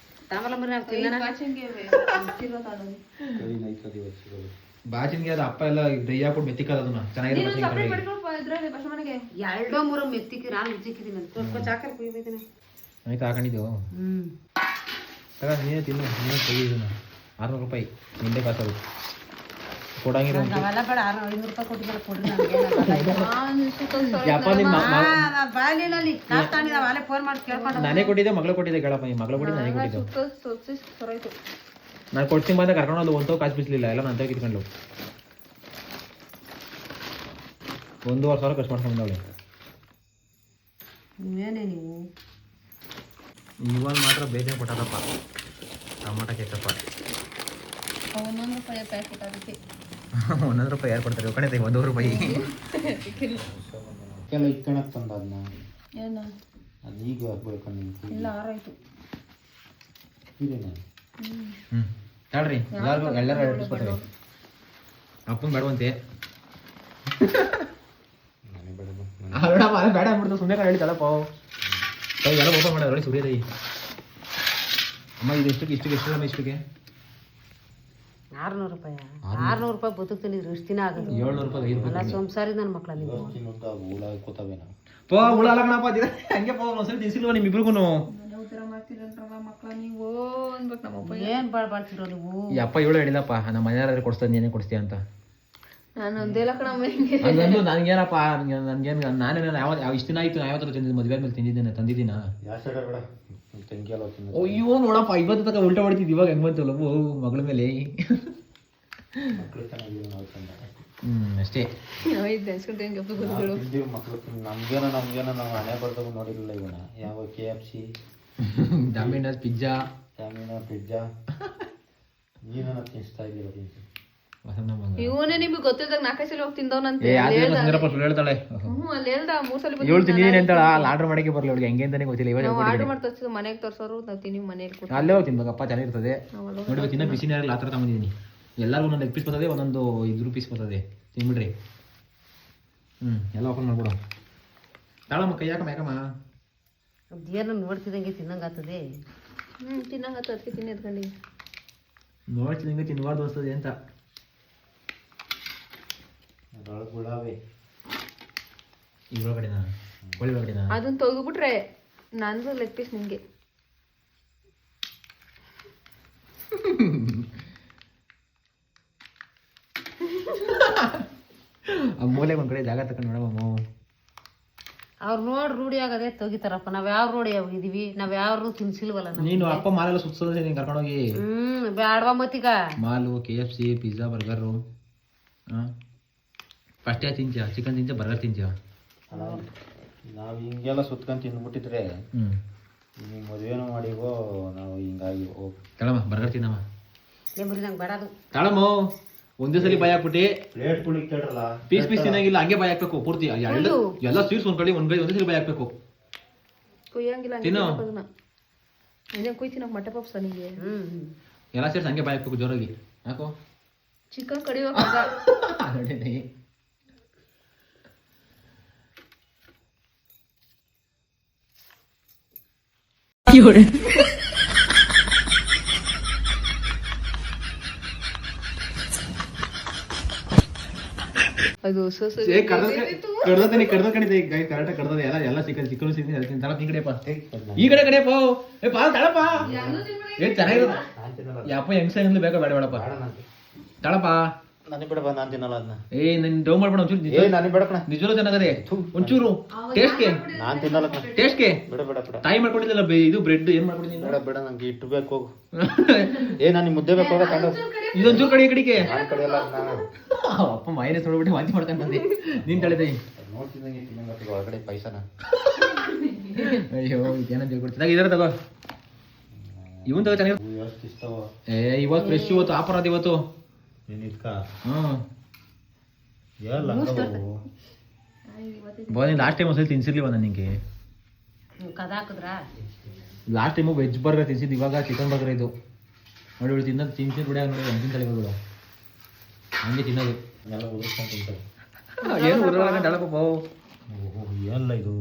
ತಾಮಲ ಮರಿ ನಾವು ತಿನ್ನೋಣ ಬಾಚಿಂಗೆ ತಿರೋ ತಾಳೋದು ಕೈ ನೈತದಿ వచ్చిರೋದು ಬಾಚಿನ್ಗೆ ಅದು ಅಪ್ಪ ಎಲ್ಲ ಡ್ರೈ ಹಾಕ್ಬಿಟ್ಟು ಮೆತ್ತಿಕ್ಕದ ಅದನ್ನ ಚೆನ್ನಾಗಿರೋ ನೀನು ಸಪ್ರೇಟ್ ಬಚ್ಚಿನ್ಕಾಯಿ ಮಾಡ್ಕೊಂಡು ಇದ್ರಲ್ಲಿ ಬಸ್ ಮನೆಗೆ ಎರಡೋ ಮೂರೋ ಮೆತ್ತಿಕ್ಕಿ ನಾನು ಉಜ್ಜಿಕ್ಕಿದ್ದೀನಿ ಸ್ವಲ್ಪ ಚಾಕರ್ ಕುಯ್ಬೇಕಿದ್ದೀನಿ ಆಯ್ತು ಹಾಕೊಂಡಿದ್ದು ತಗ ನೀನೇ ತಿನ್ನು ನೀನೇ ತೆಗಿದನ್ನ 600 ರೂಪಾಯಿ ನಿಂದೆ ಕಾಸದು ಕೊಡಂಗಿಲ್ಲ ನಾವೆಲ್ಲ ಬೇಡ 500 ರೂಪಾಯಿ ಕೊಟ್ಟಿದ್ದಾರೆ ಕೊಡ್ರಿ ನನಗೆ ನಾನು ಸುತ್ತ ಯಪ್ಪ ನಿಮ್ಮ ಬಾಲಿನಲ್ಲಿ ಕಾಸು ತಾಂಡಿದ ಅಲ್ಲೇ ಫೋನ್ ಮಾಡಿ ಕೇಳ್ಕೊಂಡು ನಾನೇ ಕೊಟ್ಟಿದ್ದೆ ಮಗಳು ಕೊಟ್ಟಿದ್ದೆ ಕೇಳಪ್ಪ ನಿಮ್ಮ ಮಗಳು ಕೊಟ್ಟಿದ್ದು ನನಗೆ ಕೊಟ್ಟಿದ್ದು ಸುತ್ತ ಸೊರೈತು ನಾನು ಕೊಡ್ತೀನಿ ಬಂದ ಕರ್ಕೊಂಡು ಒಂದು ಕಾಸು ಬಿಸ್ಲಿಲ್ಲ ಎಲ್ಲ ನಾನು ಕಿತ್ಕೊಂಡು 1,500 ಖರ್ಚು ಮಾಡ್ಕೊಂಡು ಬಂದವಳೆ ನೀವೇನೇ ನೀವು ಇವಾಗ ಮಾತ್ರ ಬೇಜಾರು ಕೊಟ್ಟಾರಪ್ಪ ಟೊಮೊಟೊ ಕೆಚ್ಚಪ್ಪ ಒಂದೊಂದು ರೂಪಾಯಿ ಪ್ಯಾಕೆಟ್ ಅದಕ್ಕೆ 100 ರೂಪಾಯಿ ಯಾರು ಕೊಡ್ತಾರೆ ಕಣೆ 1 ರೂಪಾಯಿ ಕೆಲ ಇಟ್ಕೊಳಕ್ ತಂದ ಅದನ್ನ ಏನು ಅದು ಈಗ ಹಾಕ್ಬೇಕು ನಿಮ್ಗೆ ಇಲ್ಲ ಆರಾಯ್ತು ಇದೇನೆ ಹ್ಞೂ ತಾಳ್ರಿ ಎಲ್ಲರೂ ಹೇಳ್ಬಿಡ್ತಾರೆ ಅಪ್ಪನ ಬೇಡವಂತೆ ನನಗೆ ಬೇಡ ಬೇಡ ಅಂದ್ಬಿಡ್ತು ಸುಮ್ಮನೆ ಹೇಳ್ತಾಳಪ್ಪ ಎಲ್ಲ ಓಪನ್ ಮಾಡೋದು ಒಳ್ಳೆ ಸುರಿಯದೈ ಅಮ್ಮ ಇದು ಇಷ್ಟಕ್ಕೆ ಇಷ್ಟಕ್ಕೆ 600 ರೂಪಾಯಿ 600 ರೂಪಾಯಿ ಬದುಕ್ತೀನಿ ಇಷ್ಟು ದಿನ ಆಗೋದು 700 ರೂಪಾಯಿ 5 ಅಲ್ಲ ಸೋಮಸಾರಿ ನನ್ನ ಮಕ್ಕಳ ನೀವು ಹುಳ ಕೂತಾವೆ ನಾವು ಪೋ ಹುಳ ಅಲ್ಲ ಕಣಪ್ಪ ಹಂಗೆ ಪೋ ಒಂದ್ಸರಿ ತಿನ್ಸಿಲ್ವ ನಿಮ್ಮಿಬ್ರಿಗೂ ಮನೆ ಉತ್ತರ ಮಾಡ್ತೀರಂಟ್ರಲ್ಲ ಮಕ್ಕಳ ನೀವು ಅನ್ಬೇಕು ನಮ್ಮಪ್ಪ ಏನ್ ಬಾಳ್ತಿರೋ ನೀವು ಈ ಅಪ್ಪ ಇವಳು ಹೇಳಿದಪ್ಪ ನಮ್ಮ ಮನೆಯಾದ್ರೆ ಕೊಡಿಸ್ತಾನೆ ನೀನೇ ಕೊಡಿಸ್ತೀಯ ಅಂತ ನಾನು ಒಂದೇ ಕಣಮ್ಮ ಹಿಂಗೆ ಅದೊಂದು ನನಗೇನಪ್ಪ ನನಗೇನು ನಾನೇ ಯಾವ ಇಷ್ಟು ದಿನ ಆಯ್ತು ನಾ ಯಾವತ್ತರ ತಿಂದಿದ್ದು ಮದುವೆ ಮೇಲೆ ತಂದಿದ್ದೀನ ಯಾವ ಸೈಡ ಬೇಡ ತಂಗಿ ಎಲ್ಲ ತಿನ್ನೋದು ಅಯ್ಯೋ ನೋಡಪ್ಪ ಇವತ್ತು ತನಕ ಉಲ್ಟಾ ಹೊಡಿತಿದ್ದು ಇವಾಗ ಹೆಂಗ್ ಬಂತು ಲವ್ ಮಗಳ ಮೇಲೆ ಮಕ್ಕಳು ಚೆನ್ನಾಗಿದ್ದೀವಿ ನಾವು ತಂದ ಅಷ್ಟೇ ತಿಂದೀವಿ ಮಕ್ಕಳು ನಮ್ಗೇನೋ ನಾವು ಹಣೆ ಬರ್ದಾಗ ನೋಡಿರಲಿಲ್ಲ ಇವನ ಯಾವ KFC ಡಾಮಿನೋಸ್ ಪಿಜ್ಜಾ ಚಾಮಿನ ಪಿಜ್ಜಾ ನೀನ ತಿನ್ನಿಸ್ತಾ ಇದ್ದೀರ ಇವನೇ ನಿಮ್ಗೆ ಗೊತ್ತಿದ್ದಾಗ 4 ಸಲ ಹೋಗಿ ತಿಂದವನಂತೆ ಹೇಳ್ತಾಳೆ ಅಲ್ಲಿ ಹೇಳ್ದ 3 ಸಲ ಇವಳು ತಿಂದಿದ್ದೀನಿ ಅಂತಾಳ ಅಲ್ಲಿ ಆರ್ಡರ್ ಮಾಡಕ್ಕೆ ಬರಲಿ ಅವಳಿಗೆ ಹೆಂಗೆ ಅಂತಾನೆ ಗೊತ್ತಿಲ್ಲ ಇವಾಗ ನಾವು ಆರ್ಡರ್ ಮಾಡಿ ತೋರಿಸಿದ್ರು ಮನೆಗೆ ತೋರ್ಸೋರು ನಾವು ತಿನ್ನಿವಿ ಮನೇಲಿ ಕೊಟ್ಟು ಅಲ್ಲೇ ಹೋಗಿ ತಿನ್ಬೇಕಪ್ಪ ಚೆನ್ನಾಗಿರ್ತದೆ ನೋಡಿ ತಿನ್ನ ಬಿಸಿನೇ ಆಗಲ್ಲ ಆ ಥರ ತಗೊಂಡಿದ್ದೀನಿ ಎಲ್ಲರಿಗೂ ಒಂದೊಂದು ಲೆಗ್ ಪೀಸ್ ಬರ್ತದೆ ಒಂದೊಂದು 5 ಪೀಸ್ ಬರ್ತದೆ ತಿನ್ಬಿಡ್ರಿ ಎಲ್ಲ ಓಪನ್ ಮಾಡ್ಬಿಡು ತಾಳಮ್ಮ ಕೈ ಯಾಕಮ್ಮ ಏನೋ ನೋಡ್ತಿದಂಗೆ ತಿನ್ನಂಗೆ ಆಗ್ತದೆ ತಿನ್ನಂಗತ್ತ ಅದಕ್ಕೆ ತಿನ್ನಿ ಎದ್ಕೊಂಡು ನೋಡ್ತಿದ್ದಂಗೆ ತಿನ್ಬಾರ್ದು ಅನಿಸ್ತದೆ ಅಂತ ಅದರೊಳಗೆ ಗುಲಾಬಿ ಈ ಒಳಗಡೆನಾ ಕೋಳಿ ಒಳಗಡೆನಾ ಅದನ್ನ ತೆಗೆದ್ಬಿಟ್ರೆ ನಂದು ಲೆಗ್ ಪೀಸ್ ನಿಮಗೆ ಆ ಮೂಲೆಗೆ ಒಂದ್ ಕಡೆ ಜಾಗ ತಕೊಂಡು ನೋಡಮ್ಮ. ಅವ್ರು ನೋಡಿ ರೂಢಿ ಆಗದೆ ತೆಗಿತಾರಪ್ಪ. ನಾವ್ ಯಾವ ರೂಢಿ ಇದೀವಿ, ನಾವ್ ಯಾರು ತಿನ್ಸಿಲ್ವಲ್ಲ ನಾವು. ನೀನು ಅಪ್ಪ ಮಾಲೆಲ್ಲ ಸುತ್ತೋದ್ರೆ ನೀನು ಕರ್ಕೊಂಡೋಗಿ ಬ್ಯಾಡ್ವಾ ಮತ್ತೀಗ mall KFC pizza burger first ತಿಂಚ ಚಿಕನ್ ತಿಂಚ ಬರ್ಗರ್ ತಿಂಚ. ನಾವು ಹಿಂಗೆಲ್ಲ ಸುತ್ಕೊಂಡು ತಿಂದ್ಬಿಟ್ಟಿದ್ರೆ ನೀವು ಮದುವೆನೂ ಮಾಡಿವೋ ನಾವು ಹಿಂಗಾಗಿ ತಳಮ್ಮ ಬರ್ಗರ್ ತಿನ್ನಮ್ಮ. ನಂಗೆ ಬೇಡದು. ತಳಮ್ಮ ಒಂದೇ ಸಲ ಬಾಯ್ ಹಾಕ್ಬಿಟ್ಟು ಪ್ಲೇಟ್ಗಳಿಗೆ ಕೇಳ್ರಲ್ಲ, ಪೀಸ್ ತಿನ್ನಂಗಿಲ್ಲ, ಹಂಗೆ ಬಾಯ್ ಹಾಕ್ಬೇಕು ಪೂರ್ತಿ. ಎಲ್ಲ ಸ್ವೀಟ್ಸ್ ಒಂದ್ ಕಡೆ ಒಂದೇ ಸಲ ಬಾಯ್ ಹಾಕ್ಬೇಕು. ಕುಯ್ಯಂಗಿಲ್ಲ ತಿನ್ನು ಕುಯ್ತೀನಿ ಮಟ್ಟ ಪಪ್ಸ್ ನಿಂಗೆ. ಎಲ್ಲ ಸೇರ್ಸಿ ಹಂಗೆ ಬಾಯ್ ಹಾಕ್ಬೇಕು ಜೋರಾಗಿ. ಯಾಕೋ ಚಿಕನ್ ಕಡಿಯುವ ಅದು ಕಡ್ದತೀನಿ ಕರೆಕ್ಟ್ ಕಡ್ದದೆ ಎಲ್ಲ ಚಿಕನ್ ಚಿಕನ್ ಸಿಗ್ತೀನಿ ತಳ ಈ ಕಡೆಪ್ಪ, ಈ ಕಡೆಪ್ಪ. ಏ ಪಾ ತಳಪ್ಪ, ಏ ಚೆನ್ನಾಗಿರೋದು ಯಪ್ಪ ಹೆಂಗ್ಸ ಹೆಂಗ್ಲು ಬೇಕಾ ಬೇಡ ಬೇಡಪ್ಪ ತಳಪ್ಪ. ನನಗೆ ಬಿಡಪ್ಪ, ನಾನು ತಿನ್ನಲ್ಲ ಅದನ್ನ. ಏ ನನ್ ಡೌ ಮಾಡ್ಬೇಡ ಒಂಚೂರು. ನನಗೆ ಬೇಡಕಣ, ನಿಜವೂ ಚೆನ್ನಾಗದೆ ಒಂಚೂರು ಟೇಸ್ಟ್ಗೆ. ನಾನು ತಿನ್ನಲ್ಲ ಟೇಸ್ಟ್ಗೆ ಬಿಡ ಬಿಡ ಬಿಡ. ತಾಯಿ ಮಾಡ್ಕೊಂಡಿದ್ದಲ್ಲ ಇದು ಬ್ರೆಡ್ ಏನ್ ಮಾಡ್ಕೊಂಡಿದ್ದೀನಿ. ಬೇಡ ಬೇಡ, ನಂಗೆ ಇಟ್ಟು ಬೇಕು ಹೋಗು. ನನಗೆ ಮುದ್ದೆ ಬೇಕು ಹೋಗ ಕಂಡು. ಇದೊಂಚೂರು ಕಡೆ ಈ ಕಡೆಗೆ. ನಾನು ಕಡೆಯಲ್ಲ ನಾನು. ಅಪ್ಪ ಮೈನಸ್ ನೋಡ್ಬಿಟ್ಟು ವಾಂತಿ ಮಾಡ್ಕೊಂಡು ಬಂದೆ. ನೀನ್ ತಳಿದೆ ನೋಡ್ತಿದ್ದಂಗೆ ತಿನ್ನಂಗ ಒಳಗಡೆ ಪೈಸಾನ. ಅಯ್ಯೋ ಇದೇನಂತ ಹೇಳ್ಕೊಡ್ತಿದ್ದಾಗ ಇದರ ತಗೋ. ಇವನ್ ತಗೋ ಚೆನ್ನಾಗಿ. ಇಷ್ಟವ ಇವತ್ತು ಫ್ರೆಶ್, ಇವತ್ತು ಆಫರ್ ಅದ ಇವತ್ತು. ಲಾಸ್ಟ್ ಟೈಮ್ ಒಂದ್ಸಲಿ ತಿನ್ಸಿರ್ಲಿವ ನಾನು ನಿಂಗೆ. ಕದಾಕದ್ರ ಲಾಸ್ಟ್ ಟೈಮು ವೆಜ್ ಬರ್ಗರ್ ತಿನ್ಸಿದ್ದು, ಇವಾಗ ಚಿಕನ್ ಬರ್ಗರ್ ಇದು ನೋಡಿ. ಇವಳು ತಿನ್ನೋದು ತಿನ್ಸಿದ್ ಬಿಡ ನೋಡಿ. ಅಂತಿನ ತಳಿಗಳು ಹಂಗೆ ತಿನ್ನೋದು ಎಲ್ಲ ಉದುರ್ಸ್ಕೊಂಡು ತಿಂತಾರೆ. ಏನು ಉದ್ರೊಳಗಂಡು ಅಳಪ್ಪ. ಎಲ್ಲ ಇದು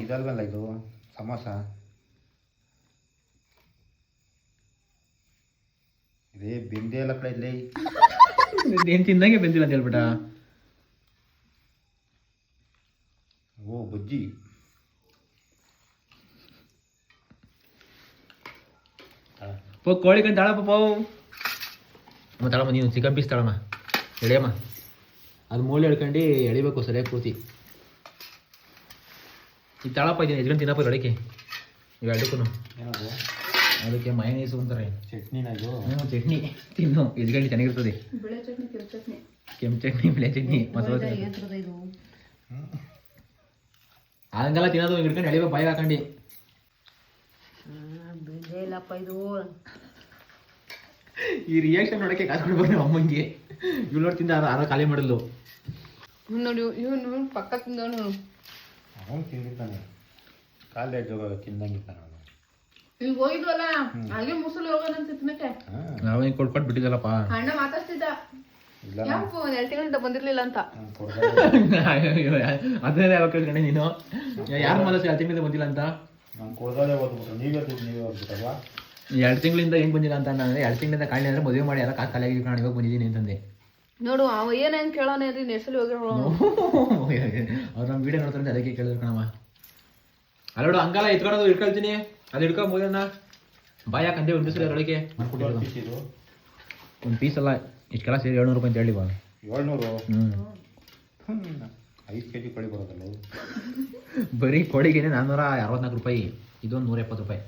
ಇದಲ್ವಲ್ಲ ಇದು ಸಮೋಸ. ಇದೇ ಬೆಂದೆ ಎಲ್ಲ ಕಡೆ ಇಲ್ಲೇ ಏನ್ ತಿಂದಂಗೆ ಬೆಂದಿಲ್ಲ ಅಂತ ಹೇಳ್ಬಿಟ್ಟ. ಓ ಬಜ್ಜಿ. ಕೋಳಿ ಕಂಡು ತಾಳಪ್ಪ ಪಾವು. ಅಮ್ಮ ತಾಳಮ್ಮ, ನೀನು ಚಿಕನ್ ಪೀಸ್ ತಾಳಮ್ಮ, ಎಳೆಯಮ್ಮ. ಅದು ಮೂಳೆ ಹಿಡ್ಕೊಂಡು ಎಳಿಬೇಕು ಸರಿಯಾಗಿ ಪೂರ್ತಿ. ಈಗ ತಾಳಪ್ಪ ಇದೀನಿ ಎದ್ಕೊಂಡು ತಿನ್ನಪ್ಪ ಅಡಿಕೆ ಇವೆರಡಕ್ಕೂ. ಏನದು? ಅದಕ್ಕೆ ಮೈನೀಸು ಅಂತಾರೆ. ಚಟ್ನಿನ ಇದು? ಚಟ್ನಿ ತಿನ್ನು, ಎದ್ಕೊಂಡು ಚೆನ್ನಾಗಿರ್ತದೆ. ಬಿಳೆ ಚಟ್ನಿ, ಕೆಂಪು ಚಟ್ನಿ, ಕೆಂಪು ಚಟ್ನಿ, ಬಿಳೆ ಚಟ್ನಿ, ಮಸಾಲೆ ಇದು ಹಂಗೆಲ್ಲ ತಿನ್ನೋದು. ಹಿಡ್ಕೊಂಡು ಎಳಿಬೇಕು ಬಾಯಿಗೆ ಹಾಕೊಂಡು. ಬಿಜೆ ಇಲ್ಲಪ್ಪ ಇದು. ಈ ರಿಯಾಕ್ಷನ್ ನೋಡಕ್ಕೆ ಕಾಸು ಕೊಡ್ಬೇಕು ನಮ್ಮ ಅಮ್ಮಂಗೆ. ಇವ್ಳು ನೋಡಿ ತಿಂದ ಆರ ಖಾಲಿ ಮಾಡಲು ನೋಡಿ. ಇವನು ಪಕ್ಕ ತಿಂದವನು. ಅವನು ತಿಂದಿದ್ದಾನೆ, ಕಾಲೇ ಜೋಗ ತಿಂದಂಗಿದ್ದಾನೆ ಅವನು. ಈಗ ಹೋಗಿದ್ವಲ್ಲ ಹಾಗೆ ಮುಸಲಿ ಹೋಗೋಣ ತಿನ್ನಕ್ಕೆ. ನಾವೇ ಕೊಟ್ಬಿಟ್ಟು ಬಿಟ್ಟಿದ್ದಲ್ಲಪ್ಪ. ಅಣ್ಣ ಮಾತಾಡ್ತಿದ್ದ, ಇಲ್ಲ ಯಾಕೋ 2 ತಿಂಗಳಿಂದ ಬಂದಿರ್ಲಿಲ್ಲ ಅಂತ. ಅದೇ ಯಾವಾಗ ಕೇಳ್ಕೊಂಡೆ ನೀನು? ಯಾರು ಮಾತಾಡ್ಸಿ 2 ತಿಂಗಳಿಂದ ಬಂದಿಲ್ಲ ಅಂತ? ನಾನು ಕೊಡ್ದಲ್ಲೇ ಓದ್ಬಿಟ್ಟು ನೀವೇ ಓದ್ಬಿಟ್ಟಲ್ವಾ? 2 ತಿಂಗಳಿಂದ ಹೆಂಗ್ ಬಂದಿಲ್ಲ ಅಂತ ನಾನು 2 ತಿಂಗಳಿಂದ ಕಾಣಿ ಅಂದ್ರೆ ಮದುವೆ ಮಾಡಿ ಎಲ್ಲ ಕಾಸು ಖಾಲಿಯಾಗಿ ನಾನು ಇವಾಗ ಬಂದಿದ್ದೀನಿ ಅಂತಂದೆ. ನೋಡು ಅವ ಏನೇನ್ ಕೇಳೋಣ ರೀ, ನೆಸಲಿ ಹೋಗಿ ಅವ್ರು ನಮ್ಮ ವಿಡಿಯೋ ನೋಡ್ತಾರೆ ಅದಕ್ಕೆ ಕೇಳಿದ್ರು ಕಣಮ್ಮ. ಅಲ್ಲೋಡು ಹಂಗಲ್ಲ ಇಟ್ಕೊಳೋದು, ಇಟ್ಕೊಳ್ತೀನಿ ಅದು ಹಿಡ್ಕೊ ಮೋದನ್ನ ಬಾಯ್ ಹಾಕಂದೆ. ಒಂದು ದಿವಸ ಒಳಗೆ ಇದು ಒಂದು ಪೀಸ್ ಅಲ್ಲ ಇಷ್ಟೆಲ್ಲ ಸೇರಿ 700 ರೂಪಾಯಿ ಅಂತ ಹೇಳಿ. 700? 5 kg ಕೋಳಿ ಬರೋದಲ್ಲ. ಬರೀ ಕೋಳಿಗೆ 464 ರೂಪಾಯಿ, ಇದೊಂದು 170 ರೂಪಾಯಿ.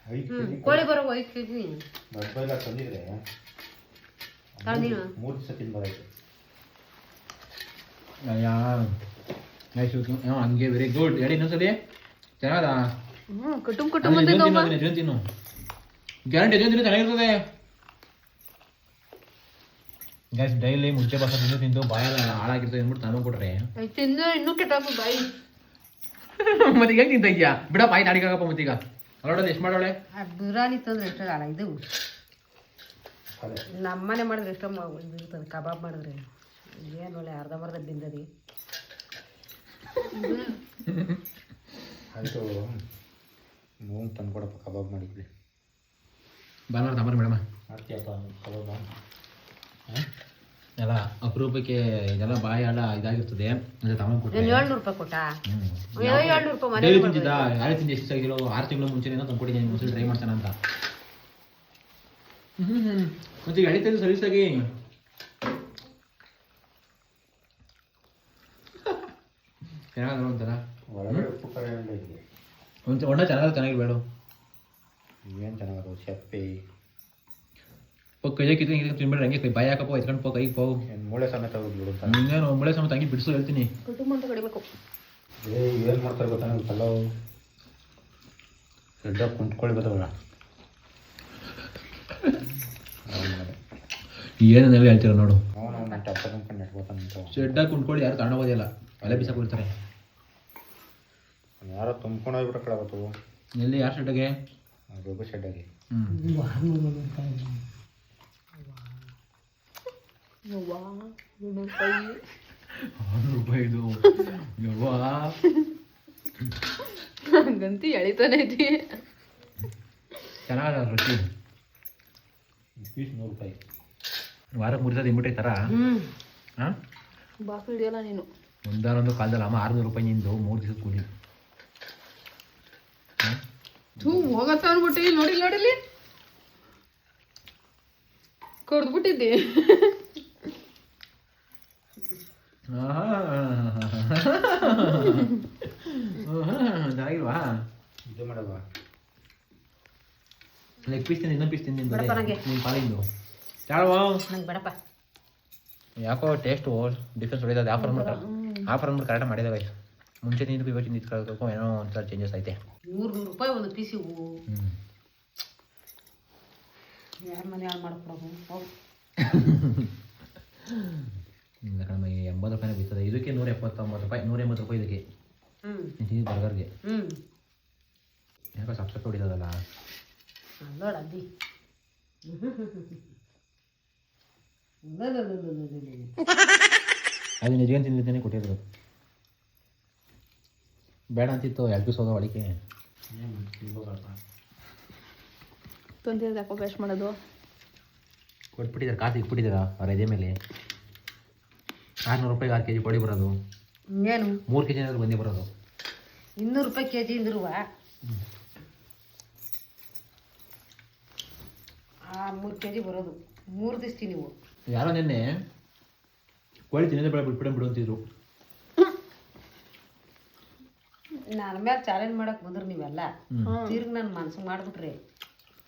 5 kg ಕೋಳಿ ಬರೋ 5 kg ದೊಡ್ಡ ಬೈಲ ತಂದಿದ್ರೆ 3 ದಿವಸ ತಿನ್ಬೋದಾಯ್ತು. ಹಂಗೆ ವೆರಿ ಗುಡ್. ಹೇಳಿ ಇನ್ನೊಂದ್ಸಲಿ ಚೆನ್ನಾಗದ. ಕುಟುಂಬ ಕುಟುಂಬ ತಿನ್ನು, ಗ್ಯಾರಂಟಿ ತಿನ್ನು ಚೆನ್ನಾಗಿರ್ತದೆ. ಗ್ಯಾಸ್ ಡೈಲಿ ಮುಂಚೆ ಬಸ್ ತಿಂದು ಬಾಯೆಲ್ಲ ಹಾಳಾಗಿರ್ತದೆ ಅಂದ್ಬಿಟ್ಟು ನಾನು ಕೊಟ್ರೆ ತಿಂದು ಇನ್ನೂ ಕೆಟ್ಟಾಕು ಬಾಯಿ. ಮತ್ತೆ ಈಗ ತಿಂತ ಇದೆಯಾ ಬಿಡ ಬಾಯಿ ತಾಡಿಕಾಗಪ್ಪ. ಮತ್ತೀಗ ಅಲ್ಲೋಡೋದು ಎಷ್ಟು ಮಾಡೋಳೆ? ಬಿರಿಯಾನಿ ತಂದ್ರೆ ಎಷ್ಟಾಗಲ್ಲ. ಇದು ನಮ್ಮನೆ ಮಾಡಿದ್ರೆ ಎಷ್ಟೋ ಇರ್ತದೆ. ಕಬಾಬ್ ಮಾಡಿದ್ರೆ ಏನು ಒಳ್ಳೆ ಅರ್ಧಂಬರ್ಧ ಬಿಂದದಿ. ಆಯಿತು, ನೋವು ತಂದ್ಕೊಡಪ್ಪ, ಕಬಾಬ್ ಮಾಡಿದ್ವಿ. ಭಾನುವಾರ ತಗೊಂಬರ್ರಿ ಮೇಡಮ. ಮಾಡ್ತೀಯಪ್ಪ ಕಬಾಬ? ಎಲ್ಲ ಅಪರೂಪಕ್ಕೆ ಇದೆಲ್ಲ ಬಾಯಿ ಎಲ್ಲ ಇದಾಗಿರ್ತದೆ ಅಂತ ತಗೊಂಡ್ಕೊಟ್ಟೆ. ನೀನು 700 ರೂಪಾಯಿ ಕೊಟ್ಟ? 700 ರೂಪಾಯಿ ಮನೆ ಡೈಲಿ ತಿಂತಿದ್ದ, ಯಾರೇ ತಿಂದು ಎಷ್ಟು ಆಗಿರೋ 6 ತಿಂಗಳು ಮುಂಚೆನೇ ತಂದ್ಕೊಟ್ಟಿದ್ದೀನಿ ಮೊಸರು ಟ್ರೈ ಮಾಡ್ತಾನ ಅಂತ. ಮತ್ತೆ ಈಗ ಎಳಿತದೆ ಸಲೀಸಾಗಿ. ಚೆನ್ನಾಗಲ್ಲ ಒಂಥರ ಒಳಗಡೆ ಉಪ್ಪು ಖಾರ ಎಲ್ಲ ಇದೆ. ಒಂದು ಒಳ್ಳೆ ಚೆನ್ನಾಗಿ ಬೇಡ ಏನು ಚೆನ್ನಾಗದು ಸಪ್ಪೆ. ಕೈ ಕಿತ್ತು ತಿನ್ಬೇಡ್ರಿ, ಹಂಗೆ ಬಾಯಿ ಹಾಕಪ್ಪ ಎತ್ಕೊಂಡು ಕೈಗೆ ಹೋಗು. ಏನು ಮೂಳೆ ಸಮೇತ ಹೋಗ್ಬಿಡು. ಇನ್ನೇನು ಮುಳೆ ಸಮೇತ ಹಂಗೆ ಬಿಡಿಸು ಹೇಳ್ತೀನಿ. ಕುಟುಂಬ ಅಂತ ಕಡಿಬೇಕು. ಏನು ಮಾಡ್ತಾರೆ ಗೊತ್ತಾ ನಂಗೆ ಪಲಾವ್ ದೊಡ್ಡ ಕುಂತ್ಕೊಳ್ಳಿ ಬರ್ತವಲ್ಲ ಏನೆಲ್ಲ ಹೇಳ್ತೀರ ನೋಡು. ಅವನು ನನ್ನ ಟಪ್ಪ ತಂದ್ಕೊಂಡು ನೆಟ್ಬೋತಾನಂತ ಶೆಡ್ಡಾಗಿ ಕುಂತ್ಕೊಳ್ಳಿ ಯಾರು ತಗೊಂಡೋಗೋದಿಲ್ಲ, ಅಲ್ಲೇ ಬಿಸಾಕೊಳ್ತಾರೆ. ಯಾರೋ ತುಂಬ್ಕೊಂಡು ಹೋಗ್ಬಿಟ್ರೆ ಕಳಾವತ್ತು. ಎಲ್ಲಿ ಯಾರು ಶೆಡ್ಡಾಗೆ? ರಘು ಶೆಡ್ಡಾಗಿ. ₹100 ಯವ್ವಾ ಗಂತಿ ಎಳಿತಾನೆ ಐತಿ. ಚೆನ್ನಾಗದ ರುಚಿ. ಪೀಸ್ ₹100. ವಾರಕ್ಕೆ 3 ತಿಂಬಿಟ್ರೆ ಥರ. ಹಾಂ ಬಾಕಿ ಹಿಡಿಯಲ್ಲ ನೀನು. ಒಂದಾನೊಂದು ಕಾಲದಲ್ಲಿ ಅಮ್ಮ ₹600 ನಿಂದು 3 ದಿವಸದ ಕೂಲಿ. ಹೋಗತ್ತ ಅನ್ಬಿಟ್ಟು ನೋಡಿಲಿ ಕೊಡ್ದ್ಬಿಟ್ಟಿದ್ದಿ. ಚೆನ್ನಾಗಿಲ್ವಾ? ಇದು ಮಾಡಲ್ವಾ? ಲೆಗ್ ಪೀಸ್ ತಿಂದು ಇನ್ನೊಂದು ಪೀಸ್ ತಿಂದು ಬೇಡಪ್ಪ ನಂಗೆ. ನಿಮ್ಮ ಪಾಲಿಂದು ಚಾಳವಾ? ನಂಗೆ ಬೇಡಪ್ಪ. ಯಾಕೋ ಟೇಸ್ಟು ಡಿಫ್ರೆನ್ಸ್ ಹೊಡಿತದೆ. ಆಫರ್ ಅಂದ್ಬಿಟ್ಟು ಕರೆಕ್ಟಾಗಿ ಮಾಡಿದಾಗ ಮುಂಚೆ ತಿಂದು ಇವತ್ತಿನ ನಿಂತ್ಕೊಳ್ಳೋದಕ್ಕೂ ಏನೋ ಒಂಥರ ಚೇಂಜಸ್ ಐತೆ. 100 ರೂಪಾಯಿ ಒಂದು ಪೀಸಿಗೂ ಹ್ಞೂ ಯಾರ ಮನೆ ಹಾಳು ಮಾಡ್ಕೊಡೋದು. ಹೌದು ಕಡಿಮೆ ₹80 ಬಿತ್ತದೆ. ಇದಕ್ಕೆ ₹179, ₹180 ಇದಕ್ಕೆ. ತಿಂದಿದ್ದು ಬರ್ಗರ್ಗೆ. ಯಾಕೋ ಸಪ್ಸಪ್ ಹೊಡಿತದಲ್ಲ. ನೋಡ ಅದ್ದಿ ಅದು ನಿಜಗೇನು ತಿಂದಿದ್ದೇನೆ ಕೊಟ್ಟಿರೋದು. ಬೇಡ ಅಂತಿತ್ತು 2 ಪೀಸ್ ಹೋಗೋ ಒಳಗೆ. ತಂದಿರೋದು ಯಾಕೋ ವೇಸ್ಟ್ ಮಾಡೋದು. ಕೊಟ್ಬಿಟ್ಟಿದ್ದಾರೆ, ಕಾಸು ಇಟ್ಬಿಟ್ಟಿದ್ದೀರಾ ಅವ್ರ ಎದೆ ಮೇಲೆ. ₹600 6 kg ಕೊಡಿ ಬರೋದು. ಏನು 3 kg ಏನಾದ್ರು ಬಂದೇ ಬರೋದು. 200 ರೂಪಾಯಿ ಕೆಜಿ ಇಂದಿರುವ 3 ಕೆಜಿ ಬರೋದು. 3 ದಿವಸ ನೀವು ಯಾರೋ ನಿನ್ನೆ ಕೋಳಿ ತಿನ್ನೋದೇ ಬೇಡ ಬಿಡು ಅಂತಿದ್ರು. ನನ್ನ ಮೇಲೆ ಚಾಲೆಂಜ್ ಮಾಡಕ್ ಬಂದ್ರು ನೀವೆಲ್ಲ. ತಿರ್ಗಿ ನನ್ನ ಮನ್ಸು ಮಾಡ್ಬಿಟ್ರಿ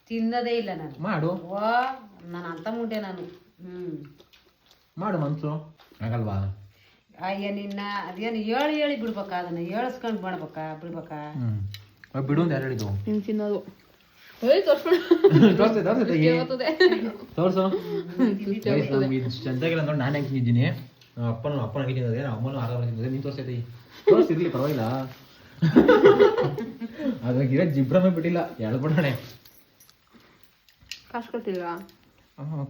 ತಿನ್ನೋದೇ ಇಲ್ಲ ನಾನು. ಮಾಡು ನಾನು ಅಂತ ಮುಂಡೆ ನಾನು. ಮಾಡು ಮನ್ಸು ಆಗಲ್ವಾ? ಅಯ್ಯ ನಿನ್ನ ಅದೇನು ಹೇಳಿ ಬಿಡ್ಬೇಕಾ? ಅದನ್ನ ಹೇಳಿಸ್ಕೊಂಡು ಬಿಡ್ಬೇಕಾ? ಬಿಡು ಅಂತ ಯಾರು ಹೇಳಿದ್ದು? ನೀನು ತಿನ್ನೋದು ತೋರ್ಸು. ಚಂದಾಗಿಲ್ಲ ನೋಡಿ. ನಾನು ಹೆಂಗೆ ತಿಂದಿದ್ದೀನಿ, ಅಪ್ಪನ ಹಂಗೆ ತಿನ್ನೋದೆ, ಅಮ್ಮನೂ ಆಗ ತಿನ್ನೋದೆ. ನೀನು ತೋರಿಸ್ತೈತಿ ತೋರಿಸಿರ್ಲಿ ಪರವಾಗಿಲ್ಲ. ಅದ್ರಾಗಿರೋ ಜಿಬ್ರಮೇ ಬಿಟ್ಟಿಲ್ಲ. ಹೇಳ್ಬಿಡೋಣ. ಕಾಸು ಕೊಟ್ಟಿಲ್ವಾ?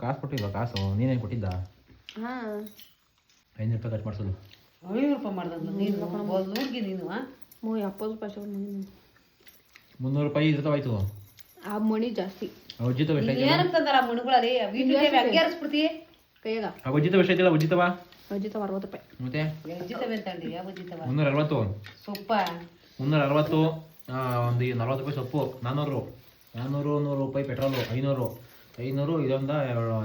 ಕಾಸು ಕೊಟ್ಟಿಲ್ವಾ? ಕಾಸು ನೀನೇನು ಕೊಟ್ಟಿದ್ದ? ಹಾಂ ₹500 ಖರ್ಚು ಮಾಡಿಸೋದು. 500 ರೂಪಾಯಿ ಮಾಡ್ದಂಗ ನೀನು ಹುಡುಗಿ ನೀನು. 70 ರೂಪಾಯಿ ₹300 ಇರ್ತಾವಾಯ್ತು. ಆ ಮಣಿ ಜಾಸ್ತಿ. ಉಜ್ಜಿತವ ಏನಂತಂದಾರ ಮಣ್ಗಳಲ್ಲಿ ಅಗ್ಗೇರಿಸ್ಬಿಡ್ತಿ ಕೈಯಾಗ. ಉಜ್ಜಿತವ ಎಷ್ಟೈತಿಲ್ಲ? ಉಜ್ಜಿತವ ಅಜ್ಜಿತವ 60 ರೂಪಾಯಿ. ಮತ್ತೆ ಉಜ್ಜಿತವೆ ಅಂತಂಡಿ. ಯಾವ ಉಜ್ಜಿತವ? 360 ಸೊಪ್ಪ 360. ಒಂದು ₹40 ಸೊಪ್ಪು. 400 ₹100 ಪೆಟ್ರೋಲು. 500 ಇದೊಂದು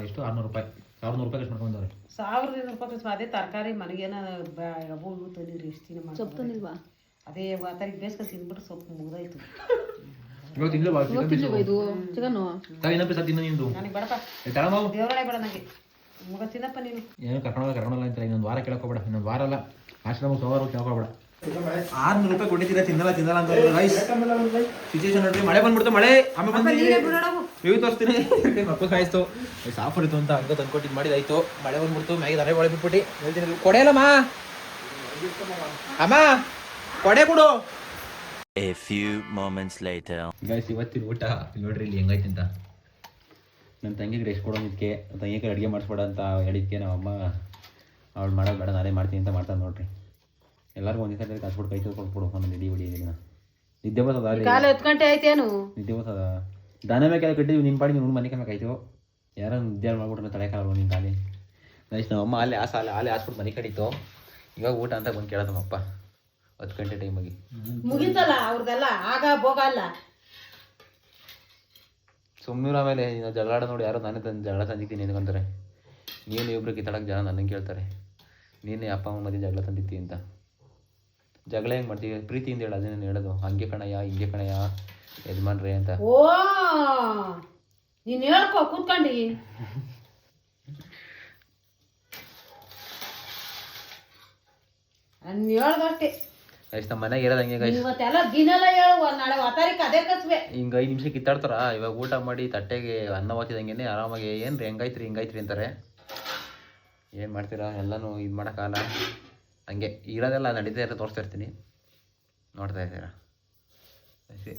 ಎಷ್ಟು ₹600. ₹1,200 ಖರ್ಚು ಮಾಡ್ಕೊಂಡ್ರೆ 1200 ರೂಪಾಯಿ. ಅದೇ ತರಕಾರಿ ಮನೆಗೇನ ಅವು ಇವು ತಂದಿರಿ. ಎಷ್ಟು ದಿನ ಸೊಪ್ಪು ಮಾಡ್ತಾರೆ ತಂದಿಲ್ವಾ? ಅದೇ ವಾತಾರಿಗೆ ಬೇಸ್ಕೊಂಡು ತಿಂದ್ಬಿಟ್ಟು ಸೊಪ್ಪು ಮುಗ್ದಾಯ್ತು. ಇವಾಗ ತಿಂದಿಲ್ವಾ? ಇದು ಚಿಕನ್ನು ಇನ್ನೊಂದು ಪೀಸ್ ತಿನ್ನು ನಿಂದು. ನನಗೆ ಬೇಡಪ್ಪ, ತಗೊಂಡು ದೇವರಳೆ ಬೇಡ ನನಗೆ. ಮುಗ ತಿನ್ನಪ್ಪ ನೀನು. ಏನು ಕರ್ಕೊಂಡಲ್ಲ ಅಂತ ಇನ್ನೊಂದು ವಾರ ಕೇಳ್ಕೊಬೇಡ. ಇನ್ನೊಂದು ವಾರ ಅಲ್ಲ, ಆಶ್ರಮ ಸೋಮವಾರ ಕೇಳ್ಕೊಬೇಡ. ₹600 ಕೊಟ್ಟಿದ್ದೀರಾ, ತಿನ್ನಲ್ಲ ಅಂತ ಸಿಚುವೇಶನ್ ನೋಡ್ರಿ. ಮಳೆ ಬಂದ್ಬಿಡ್ತು. ಮಳೆ ಆಮೇಲೆ ಬಂದು ತೋರಿಸ್ತೀನಿ. ಮಕ್ಕಳು ಕಾಯಿಸ್ತು ಸಾಫರ್ ಇತ್ತು ಅಂತ ಹಂಗ ತಂದ್ಕೊಟ್ಟಿದ್ದು ಮಾಡಿದಾಯ್ತು. ಮಳೆ ಬಂದ್ಬಿಡ್ತು. ಮ್ಯಾಗೆ ದಾರೆ ಒಳಗೆ ಬಿಟ್ಬಿಟ್ಟು ಹೇಳ್ತೀನಿ. ಕೊಡೆಯಲ್ಲಮ್ಮ ಅಮ್ಮ, ಕೊಡೆ ಕೊಡು. A few moments later. Guys, ಇವತ್ತಿನ ಊಟ ನೋಡ್ರಿ ಇಲ್ಲಿ ಹೆಂಗೈತೆ ಅಂತ. ನನ್ನ ತಂಗಿಗೆ ರೆಸ್ಟ್ ಕೊಡೋದಕ್ಕೆ, ತಂಗಿಗೆ ಅಡುಗೆ ಮಾಡಿಸ್ಬೇಡ ಅಂತ ಹೇಳಿದ್ಕೆ ನಮ್ಮಮ್ಮ ಅವಳು ಮಾಡೋದು ಬೇಡ ನಾನೇ ಮಾಡ್ತೀನಿ ಅಂತ ಮಾಡ್ತಾನೆ ನೋಡ್ರಿ. ಎಲ್ಲರಿಗೂ ಒಂದೇ ಸಲ ಕಾಸ್ಬಿಟ್ಟು ಕೈ ಕೊಟ್ಬಿಡು. ಆಮೇಲೆ ಇಡೀ ಹೊಡಿಯೋದಿಲ್ಲ. ನಿದ್ದೆ ಬರ್ತದ? ಕಾಲ 10 ಗಂಟೆ ಆಯ್ತೇನು? ನಿದ್ದೆ ಬರ್ತದ? ದನ ಮೇಲೆ ಕೆಲ ಕಟ್ಟಿದ್ವಿ. ನಿಮ್ಮ ಪಾಡಿ ನಿಮ್ಮ ಮನೆ ಕಮ್ಮಿ ಆಯ್ತು. ಯಾರೋ ನಿದ್ದೆ ಮಾಡ್ಬಿಟ್ರೆ ತಡೆ ಕಾಲ ನಿನ್ನ ಕಾಲಿ ನೆಕ್ಸ್ಟ್ ನಮ್ಮಮ್ಮ ಅಲ್ಲೇ ಹಾಸ್ಬಿಟ್ಟು ಮನೆ ಕಡಿತು. ಇವಾಗ ಊಟ ಅಂತ ಬಂದು ಕೇಳೋದು ನಮ್ಮಪ್ಪ 10 ಗಂಟೆ ಟೈಮಾಗಿ. ಮುಗಿತಲ್ಲ ಅವ್ರದೆಲ್ಲ ಆಗ ಹೋಗಲ್ಲ. ಸುಮ್ಮನೆ ಆಮೇಲೆ ನೀನು ಜಗಳ ನೋಡಿ ಯಾರೋ ನಾನೇ ತಂದು ಜಗಳ ತಂದಿದ್ದೀನಿ ಅನ್ಕೊಂತಾರೆ. ನೀನು ಇಬ್ಬರು ಕಿತ್ತಾಡೋಕೆ ಜನ ನನಗೆ ಕೇಳ್ತಾರೆ, ನೀನೇ ಅಪ್ಪ ಅಮ್ಮ ಮಧ್ಯೆ ಜಗಳ ತಂದಿತ್ತಿ ಅಂತ. ಜಗಳ ಹೆಂಗೆ ಮಾಡ್ತೀವಿ? ಪ್ರೀತಿಯಿಂದ ಹೇಳು, ಅದನ್ನೇ ಹೇಳೋದು. ಹಂಗೆ ಕಣಯ್ಯ ಹಿಂಗೆ ಕಣಯ್ಯ ಯಜಮಾನ್ರೆ ಅಂತ. ಓ ನೀನು ಹೇಳ್ಕೊ ಕೂತ್ಕೊಂಡು. ನಾನು ಹೇಳ್ದಷ್ಟೇ. ಗೈಸ್ ನಮ್ಮ ಮನೆಗೆ ಇರೋದು ಹಂಗೆ ಗೈಸ್. ಇವತ್ತೆಲ್ಲ ದಿನೆಲ್ಲ ಹೇಳುವ, ನಾಳೆ ವಾತಾರಿಕ ಅದೇ ಕಚ್ವೆ. ಹಿಂಗೆ 5 ನಿಮಿಷ ಕಿತ್ತಾಡ್ತಾರ. ಇವಾಗ ಊಟ ಮಾಡಿ ತಟ್ಟೆಗೆ ಅನ್ನ ಹಾಕಿದಂಗೆ ಆರಾಮಾಗಿ ಏನು ಹಿಂಗಾಯ್ತ್ರಿ ಅಂತಾರೆ. ಏನು ಮಾಡ್ತೀರಾ, ಎಲ್ಲನೂ ಇದು ಮಾಡೋಕ್ಕಾಗಲ್ಲ. ಹಂಗೆ ಇರೋದೆಲ್ಲ ನಡೀತಾ ಇರೋ ತೋರಿಸ್ತಾ ಇರ್ತೀನಿ, ನೋಡ್ತಾ ಇದ್ದೀರಾ ಅಷ್ಟೇ.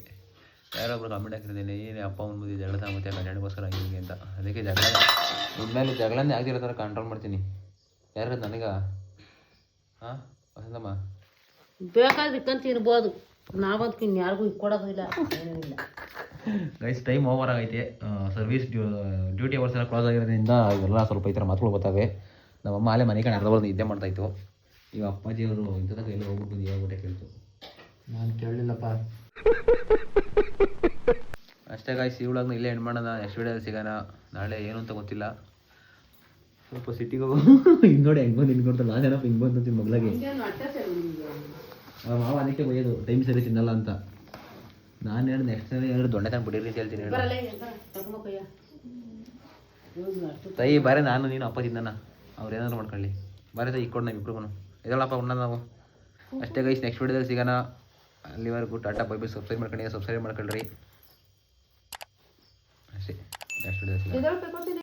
ಯಾರೊಬ್ರು ಕಮೆಂಟ್ ಹಾಕಿರ್ತೀನಿ, ಏನು ಅಪ್ಪ ಅಮ್ಮನ ಮುಂದೆ ಜಗಳ ಮತ್ತೆ ಕಲ್ಯಾಣಕ್ಕೋಸ್ಕರ ಹಿಂಗೆ ಅಂತ. ಅದಕ್ಕೆ ಜಗಳ ಇನ್ಮೇಲೆ ಜಗಳನ್ನೇ ಆಗ್ತಿರೋ ಥರ ಕಂಟ್ರೋಲ್ ಮಾಡ್ತೀನಿ. ಯಾರು ನನಗ ಹಾಂ ವಸಂತಮ್ಮ ಬೇಕಾದ್ರೆ ಇಕ್ಕಂತ ತಿನ್ಬೋದು, ನಾವಂತೂ ಇನ್ಯಾರಿಗೂ ಇಕ್ಕೊಡೋದು ಇಲ್ಲ, ಏನಿಲ್ಲ. ಗೈಸ್ ಟೈಮ್ ಓವರ್ ಆಗೈತೆ. ಸರ್ವಿಸ್ ಡ್ಯೂಟಿ ಅವರ್ಸ್ ಎಲ್ಲ ಕ್ಲೋಸ್ ಆಗಿರೋದ್ರಿಂದ ಇವೆಲ್ಲ ಸ್ವಲ್ಪ ಈ ಥರ ಮಾತುಗಳು ಬರ್ತಾವೆ. ನಮ್ಮಮ್ಮ ಅಲ್ಲೇ ಮನೆ ಕಡೆ ಅರ್ಧ ನಿದ್ದೆ ಮಾಡ್ತಾಯಿತ್ತು. ಈಗ ಅಪ್ಪಾಜಿಯವರು ಇಂಥದಾಗ ಎಲ್ಲ ಹೋಗ್ಬಿಟ್ಟು ಹೇಳ್ಬಿಟ್ಟೆ ಕೇಳ್ತು. ನಾನು ಕೇಳಲಿಲ್ಲಪ್ಪ. ಅಷ್ಟೇ ಗಾಯ್ಸ್, ಈ ವ್ಲಾಗ್ನ ಇಲ್ಲೇ ಎಂಡ್ ಮಾಡೋಣ. ನೆಕ್ಸ್ಟ್ ವೀಡಿಯೋದಲ್ಲಿ ಸಿಗೋಣ. ನಾಳೆ ಏನು ಅಂತ ಗೊತ್ತಿಲ್ಲ. ಸ್ವಲ್ಪ ಸಿಟಿಗೆ ಹೋಗೋ ಹಿಂಗೆ ನೋಡಿ ಹೆಂಗೆ ಬಂದು ಹಿಂಗೆ ನಾನೇನಪ್ಪ ಹಿಂಗೆ ಬಂದು ಅಂತೀನಿ ಮಗಳಿಗೆ. ಮಾವ ಅದಕ್ಕೆ ಬೈಯೋದು ಟೈಮ್ ಸರಿ ತಿನ್ನಲ್ಲ ಅಂತ. ನಾನು ಹೇಳಿ ನೆಕ್ಸ್ಟ್ ಸರಿ ಏನಾದ್ರು ದೊಣ್ಣೆ ತಂದು ಬಿಡಿರಿ ಅಂತ ಹೇಳ್ತೀನಿ. ತಾಯಿ ಬಾರೆ, ನಾನು ನೀನು ಅಪ್ಪ ತಿನ್ನ ಅವ್ರು ಏನಾದ್ರು ಮಾಡ್ಕೊಳ್ಳಿ. ಬಾರೆ ತಾಯಿ ಇಕ್ಕೊಂಡು ನಾವು ಇಬ್ಬರು ಇದಲ್ಲಪ್ಪ ಉಣ್ಣ ನಾವು. ಅಷ್ಟೇ ಗೈಸ್, ನೆಕ್ಸ್ಟ್ ವೀಡಿಯೋದಲ್ಲಿ ಸಿಗೋಣ. ಅಲ್ಲಿವರೆಗೂ ಟಾಟಾ ಬೈ ಬೈ. ಸಬ್ಸ್ಕ್ರೈಬ್ ಮಾಡ್ಕೊಳ್ಳಿ ಅಷ್ಟೇ. ನೆಕ್ಸ್ಟ್ ವೀಡಿಯೋದಲ್ಲಿ ಸಿಗೋಣ.